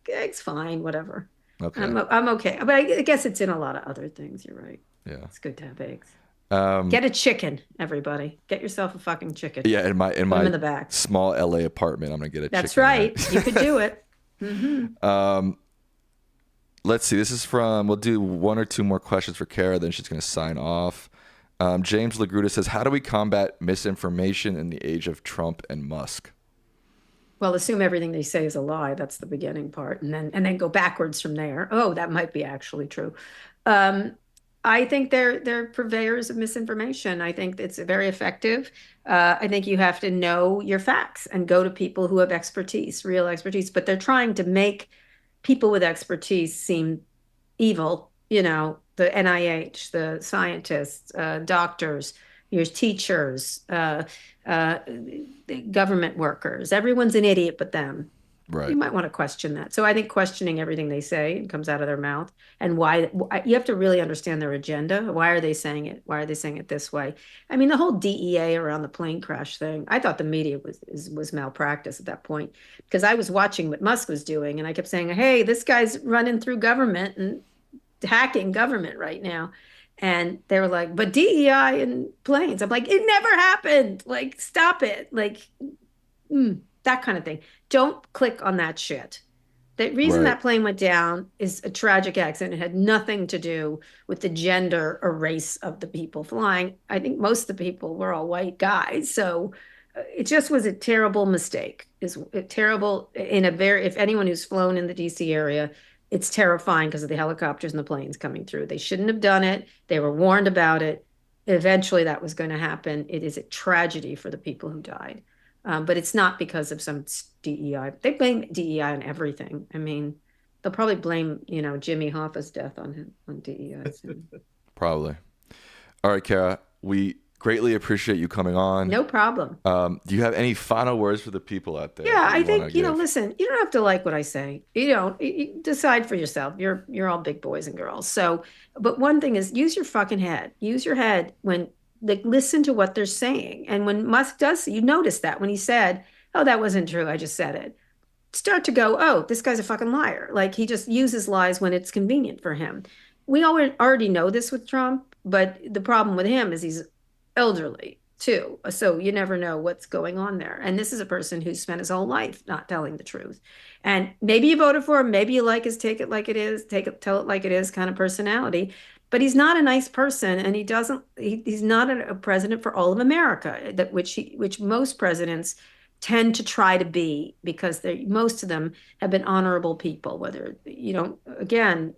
Eggs, fine, whatever. Okay. I'm okay. But I guess it's in a lot of other things. You're right. Yeah. It's good to have eggs. Get a chicken, everybody. Get yourself a fucking chicken. Yeah, in the back. Small LA apartment, I'm gonna get a chicken. That's right. You could do it. Mm-hmm. Let's see. This is we'll do one or two more questions for Kara, then she's going to sign off. James Lagruda says, how do we combat misinformation in the age of Trump and Musk? Well, assume everything they say is a lie. That's the beginning part. And then go backwards from there. Oh, that might be actually true. I think they're purveyors of misinformation. I think it's very effective. I think you have to know your facts and go to people who have real expertise, but they're trying to make people with expertise seem evil, the NIH, the scientists, doctors, your teachers, government workers. Everyone's an idiot but them. Right. You might want to question that. So I think questioning everything they say and comes out of their mouth and why you have to really understand their agenda. Why are they saying it? Why are they saying it this way? I mean, the whole DEA around the plane crash thing, I thought the media was malpractice at that point because I was watching what Musk was doing and I kept saying, hey, this guy's running through government and hacking government right now. And they were like, but DEI and planes. I'm like, it never happened. Like, stop it. Like, that kind of thing. Don't click on that shit. The reason that plane went down is a tragic accident. It had nothing to do with the gender or race of the people flying. I think most of the people were all white guys. So it just was a terrible mistake. It's terrible if anyone who's flown in the DC area, it's terrifying because of the helicopters and the planes coming through. They shouldn't have done it. They were warned about it. Eventually that was going to happen. It is a tragedy for the people who died. But it's not because of some DEI. They blame DEI on everything. I mean, they'll probably blame, Jimmy Hoffa's death on DEI. Probably. All right, Kara, we greatly appreciate you coming on. No problem. Do you have any final words for the people out there? Yeah, I think, listen, you don't have to like what I say. You decide for yourself. You're all big boys and girls. So, but one thing is use your fucking head. Use your head when listen to what they're saying. And when Musk does, you notice that when he said, oh, that wasn't true, I just said it. Start to go, oh, this guy's a fucking liar. Like he just uses lies when it's convenient for him. We already know this with Trump, but the problem with him is he's elderly too. So you never know what's going on there. And this is a person who's spent his whole life not telling the truth. And maybe you voted for him, maybe you like his take it like it is, tell it like it is kind of personality. But he's not a nice person, and he's not a president for all of America, which most presidents tend to try to be, because most of them have been honorable people. Whether again,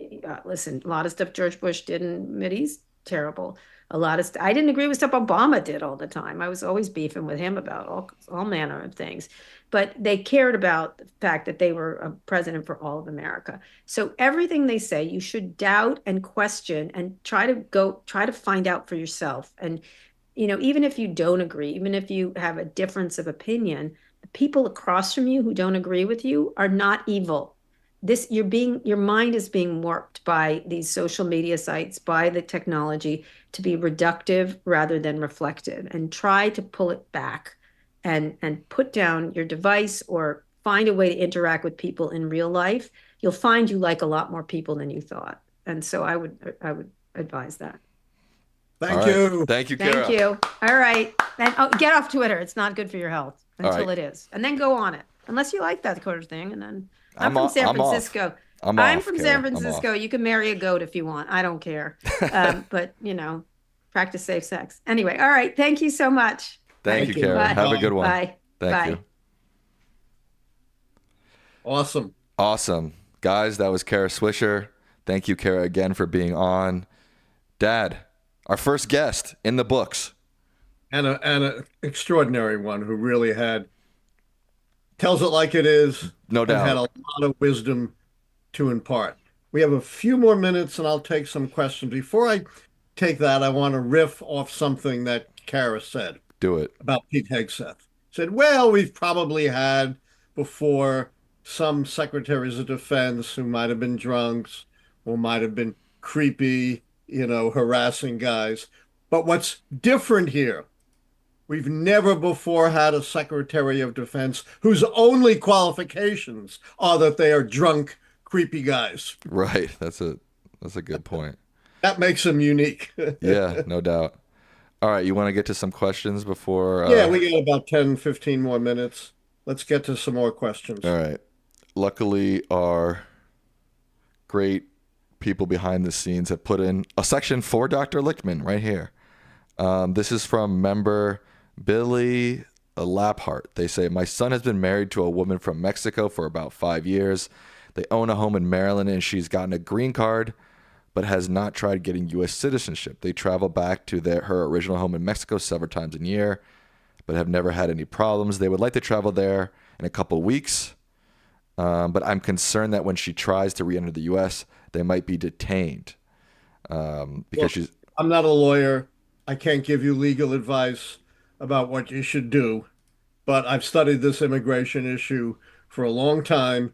listen, a lot of stuff George Bush did in Mideast, terrible. A lot of I didn't agree with stuff Obama did all the time. I was always beefing with him about all manner of things, but they cared about the fact that they were a president for all of America. So everything they say, you should doubt and question and try to find out for yourself. And even if you don't agree, even if you have a difference of opinion, the people across from you who don't agree with you are not evil. Your mind is being warped by these social media sites, by the technology, to be reductive rather than reflective. And try to pull it back and put down your device or find a way to interact with people in real life. You'll find you like a lot more people than you thought. And so I would advise that. Thank you. Thank you, Kara. Thank you. All right. And get off Twitter. It's not good for your health until it is. And then go on it. Unless you like that sort of thing. And then I'm from San Francisco. I'm from San Francisco. You can marry a goat if you want. I don't care. But, practice safe sex. Anyway. All right. Thank you so much. Thank you, Kara. Bye. Have a good one. Bye. Thank you. Awesome. Guys, that was Kara Swisher. Thank you, Kara, again for being on. Dad, our first guest in the books. And an extraordinary one who really tells it like it is. No doubt. And had a lot of wisdom to impart. We have a few more minutes and I'll take some questions. Before I take that, I want to riff off something that Kara said. Do it. About Pete Hegseth. Said, well, we've probably had before some secretaries of defense who might have been drunks or might have been creepy, harassing guys. But what's different here, we've never before had a secretary of defense whose only qualifications are that they are drunk, creepy guys. Right. That's a good point. That makes them unique. Yeah, no doubt. All right. You want to get to some questions before? Yeah, we got about 10, 15 more minutes. Let's get to some more questions. All right. Luckily, our great people behind the scenes have put in a section for Dr. Lichtman right here. This is from member Billy Laphart. They say, my son has been married to a woman from Mexico for about 5 years. They own a home in Maryland and she's gotten a green card, but has not tried getting U.S. citizenship. They travel back to her original home in Mexico several times a year, but have never had any problems. They would like to travel there in a couple weeks, but I'm concerned that when she tries to re-enter the U.S., they might be detained because I'm not a lawyer. I can't give you legal advice about what you should do, but I've studied this immigration issue for a long time.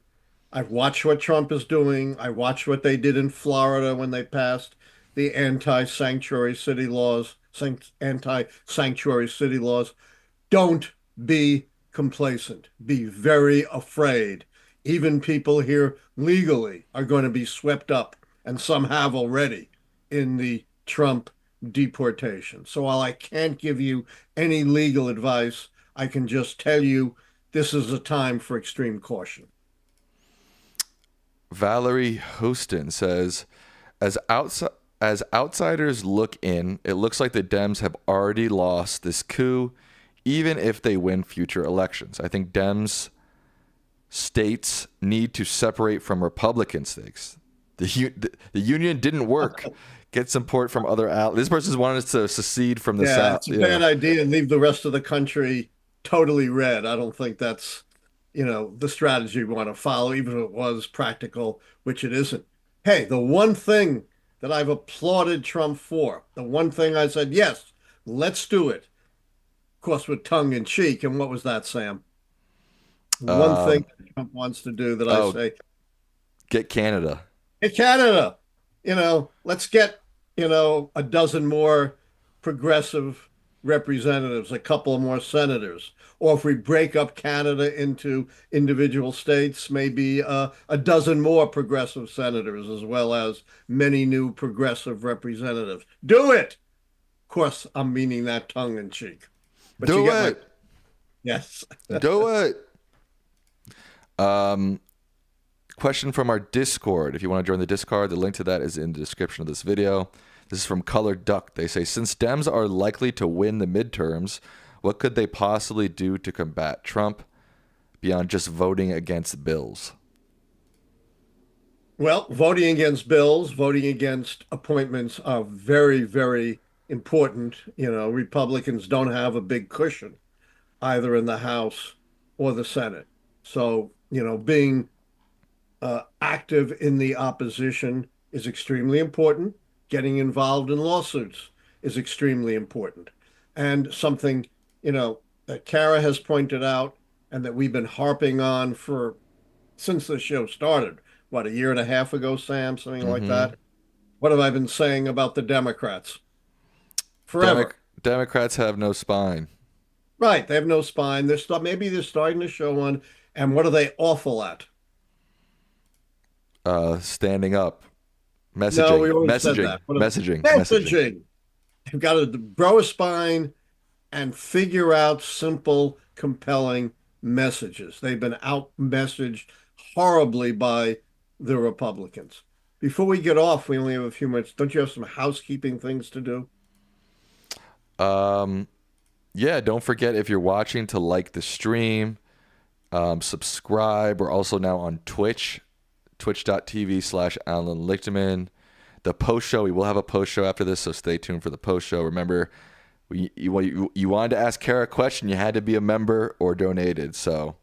I've watched what Trump is doing. I watched what they did in Florida when they passed the anti-sanctuary city laws. Don't be complacent. Be very afraid. Even people here legally are going to be swept up, and some have already, in the Trump deportation. So while I can't give you any legal advice, I can just tell you this is a time for extreme caution. Valerie Houston says, as outsiders look in, it looks like the Dems have already lost this coup, even if they win future elections. I think Dems states need to separate from Republican states. The union didn't work. Get support from other allies. This person's wanted us to secede from the South. It's a bad idea and leave the rest of the country totally red. I don't think that's the strategy we want to follow, even if it was practical, which it isn't. Hey, the one thing that I've applauded Trump for, the one thing I said, yes, let's do it, of course, with tongue in cheek. And what was that, Sam? One thing that Trump wants to do that I say, get Canada. Get Canada. Let's get, a dozen more progressive representatives, a couple of more senators. Or if we break up Canada into individual states, maybe a dozen more progressive senators, as well as many new progressive representatives. Do it. Of course, I'm meaning that tongue in cheek. But do it. Yes. Do it. Question from our Discord. If you want to join the Discord, the link to that is in the description of this video. This is from Colored Duck. They say, since Dems are likely to win the midterms, What could they possibly do to combat Trump beyond just voting against bills? Well, voting against bills, voting against appointments are very, very important. Republicans don't have a big cushion either in the House or the Senate. So, being active in the opposition is extremely important. Getting involved in lawsuits is extremely important. And something, that Kara has pointed out and that we've been harping on for since the show started, what, a year and a half ago, Sam, something like Mm-hmm. that. What have I been saying about the Democrats? Forever. Democrats have no spine. Right. They have no spine. Maybe they're starting to show one. And what are they awful at? Standing up, No, we messaging, already said messaging, that. messaging. Messaging. They've got to grow a spine and figure out simple, compelling messages. They've been out messaged horribly by the Republicans. Before we get off, we only have a few minutes. Don't you have some housekeeping things to do? Um, yeah, don't forget if you're watching to like the stream, subscribe. We're also now on Twitch, twitch.tv/Allan Lichtman. The post show, we will have a post show after this, so stay tuned for the post show. Remember, you wanted to ask Kara a question, you had to be a member or donated. So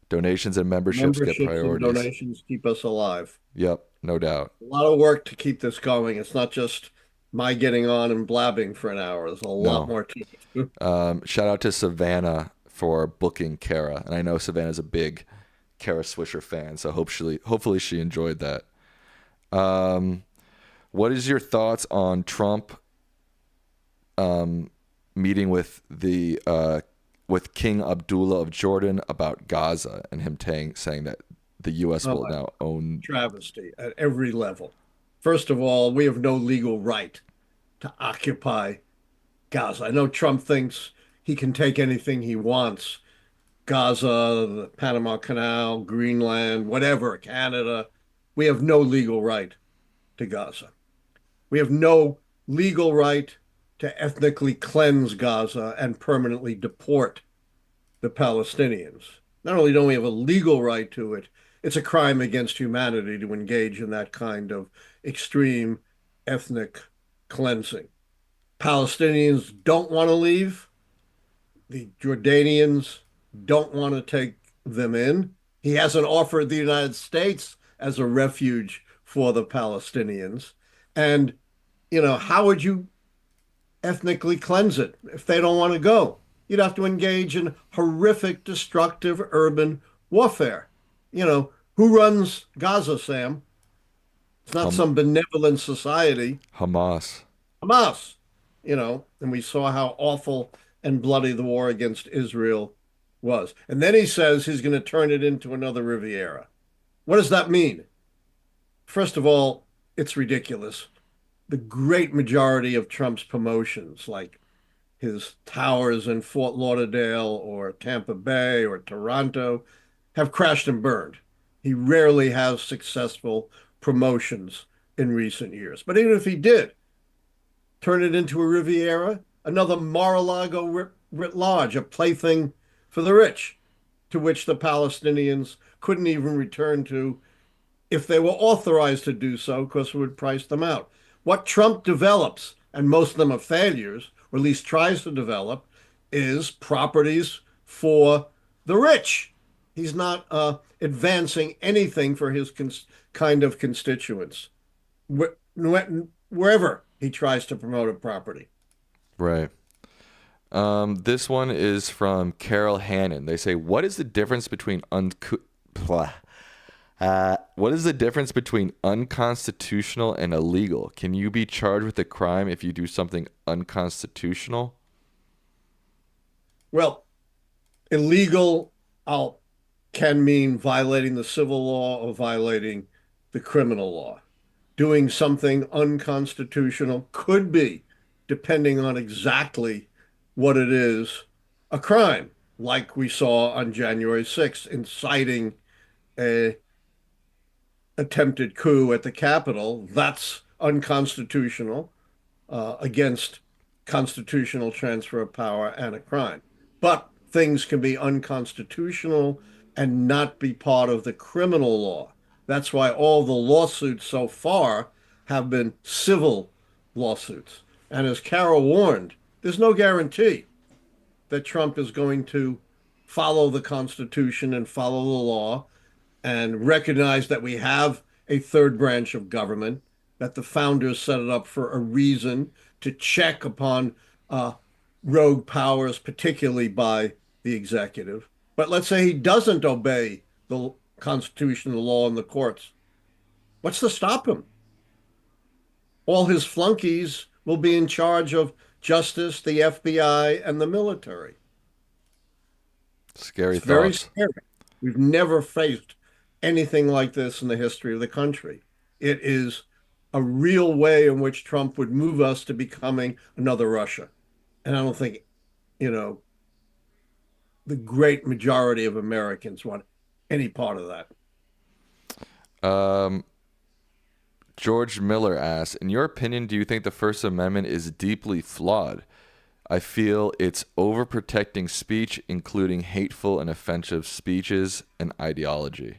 donations and memberships get Memberships and priorities. donations keep us alive. Yep, no doubt. A lot of work to keep this going. It's not just my getting on and blabbing for an hour. There's a lot No. more to it. Shout out to Savannah for booking Kara, and I know Savannah's a big Kara Swisher fan, so hopefully she enjoyed that. What is your thoughts on Trump meeting with with King Abdullah of Jordan about Gaza and him saying that the U.S. will now own? Travesty at every level. First of all, we have no legal right to occupy Gaza. I know Trump thinks he can take anything he wants. Gaza, the Panama Canal, Greenland, whatever, Canada. We have no legal right to Gaza. We have no legal right to ethnically cleanse Gaza and permanently deport the Palestinians. Not only don't we have a legal right to it, it's a crime against humanity to engage in that kind of extreme ethnic cleansing. Palestinians don't want to leave. The Jordanians don't want to take them in. He hasn't offered the United States as a refuge for the Palestinians. And, how would you ethnically cleanse it if they don't want to go? You'd have to engage in horrific, destructive urban warfare. Who runs Gaza, Sam? It's not some benevolent society. Hamas. Hamas, and we saw how awful and bloody the war against Israel was. And then he says he's going to turn it into another Riviera. What does that mean? First of all, it's ridiculous. The great majority of Trump's promotions, like his towers in Fort Lauderdale or Tampa Bay or Toronto, have crashed and burned. He rarely has successful promotions in recent years. But even if he did turn it into a Riviera, another Mar-a-Lago writ large, a plaything for the rich, to which the Palestinians couldn't even return to if they were authorized to do so, because it would price them out. What Trump develops, and most of them are failures, or at least tries to develop, is properties for the rich. He's not advancing anything for his kind of constituents, wherever he tries to promote a property. Right. This one is from Carol Hannon. They say, what is the difference between unconstitutional and illegal? Can you be charged with a crime if you do something unconstitutional? Well, illegal can mean violating the civil law or violating the criminal law. Doing something unconstitutional could be, depending on exactly what it is, a crime, like we saw on January 6th, inciting a attempted coup at the Capitol. That's unconstitutional, against constitutional transfer of power and a crime. but things can be unconstitutional and not be part of the criminal law. That's why all the lawsuits so far have been civil lawsuits. And as Kara warned, there's no guarantee that Trump is going to follow the Constitution and follow the law and recognize that we have a third branch of government, that the founders set it up for a reason to check upon rogue powers, particularly by the executive. But let's say he doesn't obey the Constitution, the law, and the courts. What's to stop him? All his flunkies will be in charge of justice, the FBI, and the military. Scary It's very thoughts. scary. We've never faced anything like this in the history of the country. It is a real way in which Trump would move us to becoming another Russia. And I don't think, you know, the great majority of Americans want any part of that. Um, George Miller asks, in your opinion, do you think the First Amendment is deeply flawed? I feel it's overprotecting speech, including hateful and offensive speeches and ideology.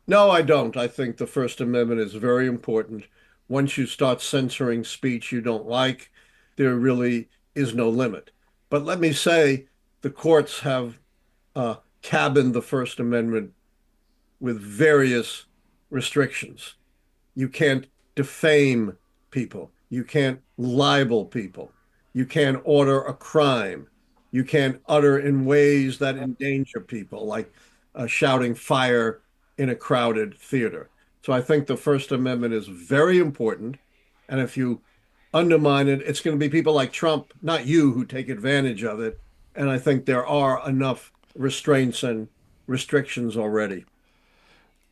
No, I don't. I think the First Amendment is very important. Once you start censoring speech you don't like, there really is no limit. But let me say, the courts have cabined the First Amendment with various restrictions. You can't defame people. You can't libel people. You can't order a crime. You can't utter in ways that endanger people, like shouting fire in a crowded theater. So I think the First Amendment is very important. And if you undermine it, it's going to be people like Trump, not you, who take advantage of it. And I think there are enough restraints and restrictions already.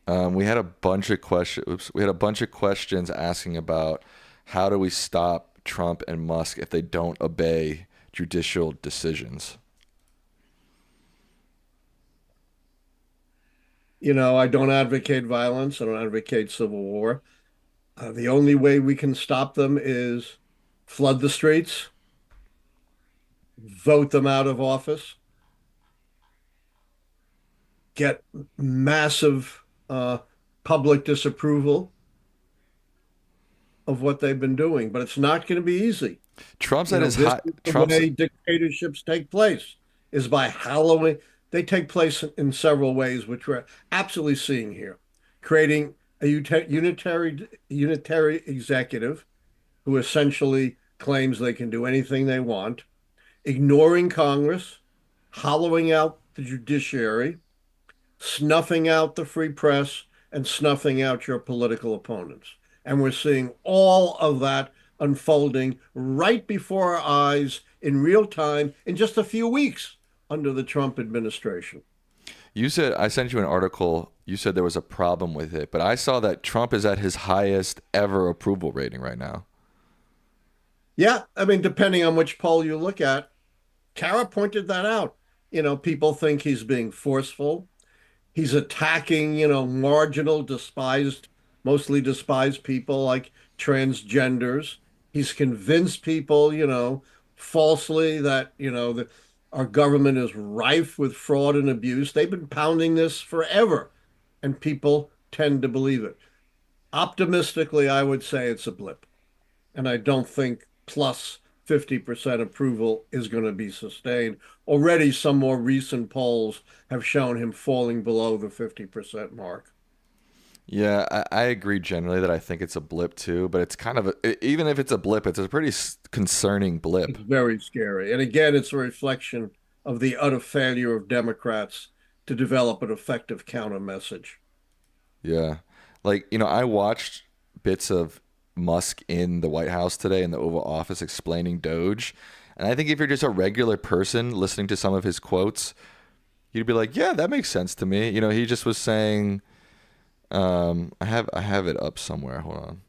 We had a bunch of questions. Oops, we had a bunch of questions asking about how do we stop Trump and Musk if they don't obey judicial decisions. You know, I don't advocate violence. I don't advocate civil war. The only way we can stop them is flood the streets, vote them out of office, get massive public disapproval of what they've been doing. But it's not going to be easy. Trump's You at know, his this high. is the Trump's way dictatorships take place, is by hallowing. They take place in several ways, which we're absolutely seeing here. Creating a unitary executive who essentially claims they can do anything they want, ignoring Congress, hollowing out the judiciary, snuffing out the free press, and snuffing out your political opponents. And we're seeing all of that unfolding right before our eyes in real time in just a few weeks under the Trump administration. You said I sent you an article. You said there was a problem with it, but I saw that Trump is at his highest ever approval rating right now. Yeah, I mean, depending on which poll you look at, Kara pointed that out. You know, people think he's being forceful. He's attacking, you know, marginal, despised, mostly despised people like transgenders. He's convinced people, you know, falsely that, you know, that our government is rife with fraud and abuse. They've been pounding this forever, and people tend to believe it. Optimistically, I would say it's a blip. And I don't think plus 50% approval is going to be sustained. Already, some more recent polls have shown him falling below the 50% mark. Yeah, I agree generally that I think it's a blip too, but it's kind of even if it's a blip, it's a pretty concerning blip. It's very scary. And again, it's a reflection of the utter failure of Democrats to develop an effective counter message. Yeah. Like, I watched bits of Musk in the White House today in the Oval Office explaining DOGE. And I think if you're just a regular person listening to some of his quotes, you'd be like, yeah, that makes sense to me. He just was saying, I have it up somewhere. Hold on.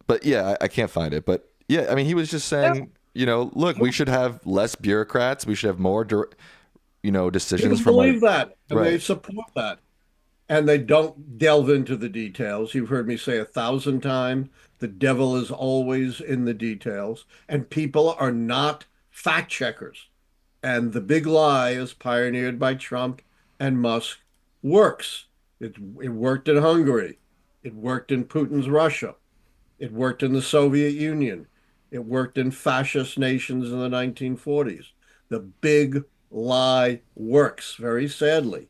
But yeah, I can't find it. But yeah, I mean, he was just saying, look, we should have less bureaucrats. We should have more, decisions People from believe that, and they right. support that. And they don't delve into the details. You've heard me say 1,000 times, the devil is always in the details. And people are not fact checkers. And the big lie, as pioneered by Trump and Musk, works. It worked in Hungary. It worked in Putin's Russia. It worked in the Soviet Union. It worked in fascist nations in the 1940s. The big lie works, very sadly.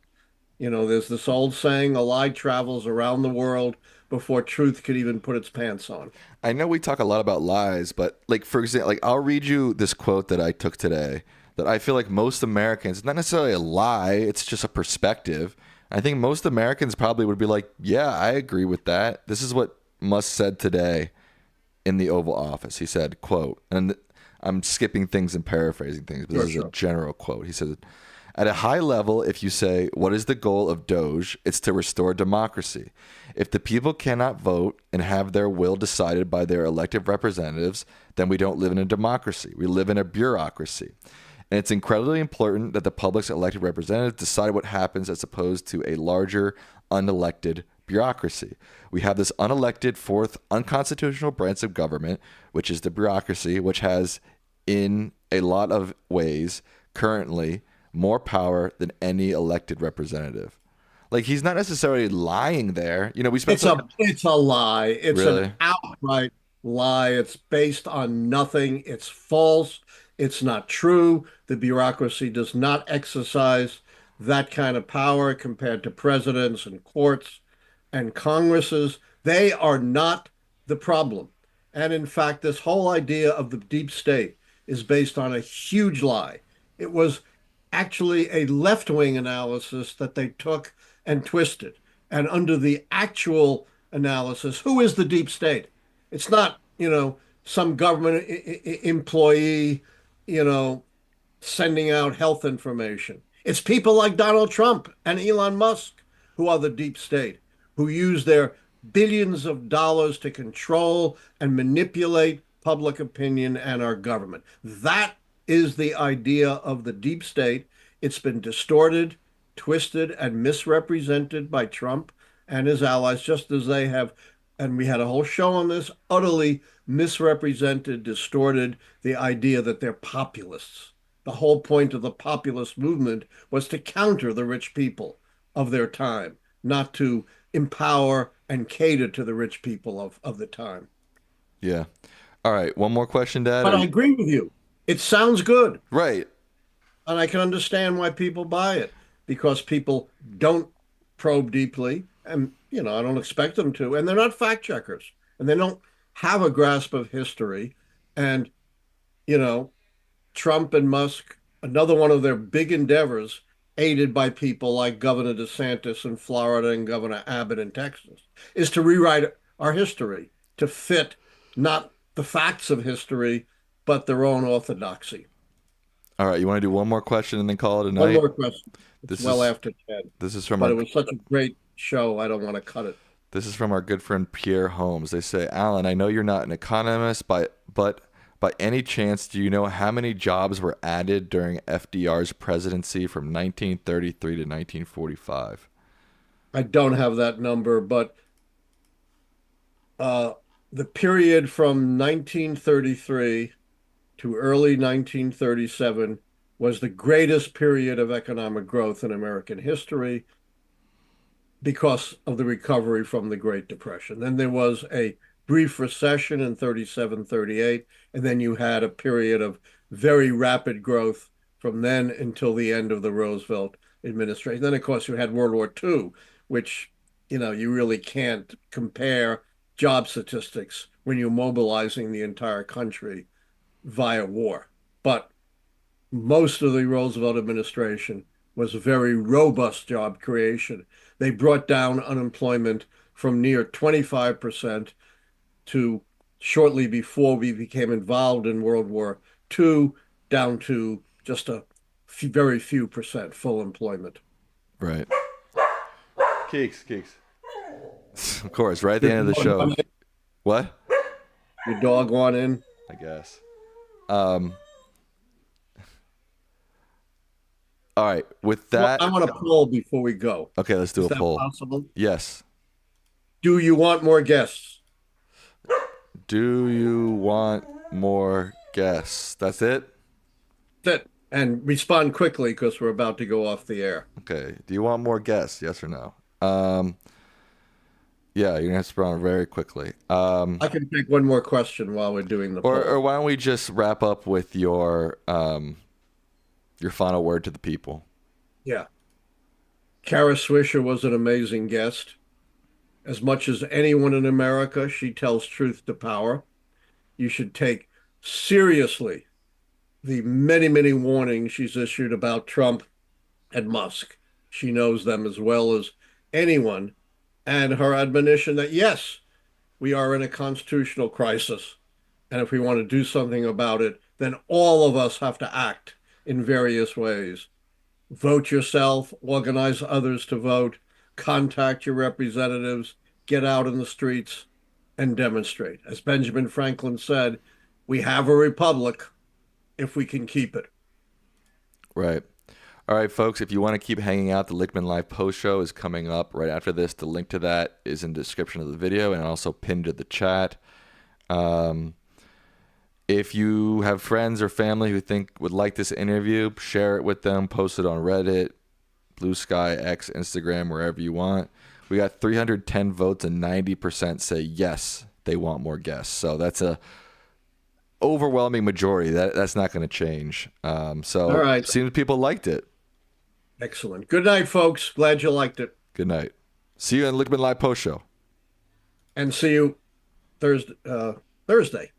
There's this old saying, a lie travels around the world before truth could even put its pants on. I know we talk a lot about lies, but like for example, like I'll read you this quote that I took today that I feel like most Americans, it's not necessarily a lie, it's just a perspective. I think most Americans probably would be like, yeah, I agree with that. This is what Musk said today in the Oval Office. He said, quote, and I'm skipping things and paraphrasing things, but this is a general quote. He said, at a high level, if you say, what is the goal of DOGE? It's to restore democracy. If the people cannot vote and have their will decided by their elected representatives, then we don't live in a democracy. We live in a bureaucracy. And it's incredibly important that the public's elected representatives decide what happens as opposed to a larger, unelected bureaucracy. We have this unelected fourth unconstitutional branch of government, which is the bureaucracy, which has, in a lot of ways, currently more power than any elected representative. Like, he's not necessarily lying there. We spent It's a lie. It's really an outright lie. It's based on nothing. It's false. It's not true. The bureaucracy does not exercise that kind of power compared to presidents and courts and Congresses. They are not the problem. And in fact, this whole idea of the deep state is based on a huge lie. It was actually a left-wing analysis that they took and twisted. And under the actual analysis, who is the deep state? It's not, some government employee, sending out health information. It's people like Donald Trump and Elon Musk who are the deep state, who use their billions of dollars to control and manipulate public opinion and our government. That is the idea of the deep state. It's been distorted, twisted, and misrepresented by Trump and his allies, just as they have, and we had a whole show on this, utterly misrepresented, distorted the idea that they're populists. The whole point of the populist movement was to counter the rich people of their time, not to empower and cater to the rich people of the time. Yeah. All right. One more question, Dad. But I agree with you. It sounds good. Right. And I can understand why people buy it, because people don't probe deeply. And, I don't expect them to. And they're not fact checkers. And they don't have a grasp of history. And, Trump and Musk, another one of their big endeavors, aided by people like Governor DeSantis in Florida and Governor Abbott in Texas, is to rewrite our history to fit not the facts of history, but their own orthodoxy. All right, you want to do one more question and then call it a night? One more question. It's after 10. This is from but it was such a great show, I don't want to cut it. This is from our good friend Pierre Holmes. They say, Allan, I know you're not an economist, but by any chance, do you know how many jobs were added during FDR's presidency from 1933 to 1945? I don't have that number, but the period from 1933 to early 1937 was the greatest period of economic growth in American history because of the recovery from the Great Depression. Then there was a brief recession in 37, 38, and then you had a period of very rapid growth from then until the end of the Roosevelt administration. Then, of course, you had World War II, which, you really can't compare job statistics when you're mobilizing the entire country via war. But most of the Roosevelt administration was very robust job creation. They brought down unemployment from near 25% to shortly before we became involved in World War II, down to just a very few percent full employment. Right. Keeks. Of course, right at the end of the show. What? Your dog want in? I guess. All right. With that, I want to poll before we go. Okay, let's do a poll. Possible? Yes. Do you want more guests? Do you want more guests? That's it? That's it. And respond quickly because we're about to go off the air. Okay. Do you want more guests? Yes or no? Yeah, you're gonna have to respond very quickly. I can take one more question while we're doing the Or poll. why don't we just wrap up with your final word to the people? Yeah. Kara Swisher was an amazing guest. As much as anyone in America, she tells truth to power. You should take seriously the many, many warnings she's issued about Trump and Musk. She knows them as well as anyone. And her admonition that, yes, we are in a constitutional crisis. And if we want to do something about it, then all of us have to act in various ways. Vote yourself, organize others to vote, contact your representatives, get out in the streets and demonstrate. As Benjamin Franklin said, we have a republic if we can keep it. Right. All right, folks, if you want to keep hanging out, the Lichtman Live post show is coming up right after this. The link to that is in the description of the video and also pinned to the chat. If you have friends or family who would like this interview, share it with them, post it on Reddit, Blue Sky, X, Instagram, wherever you want. We got 310 votes and 90% say yes, they want more guests. So that's a overwhelming majority. That's not going to change. So All right. it seems people liked it. Excellent. Good night, folks. Glad you liked it. Good night. See you in Lichtman Live post show. And see you Thursday.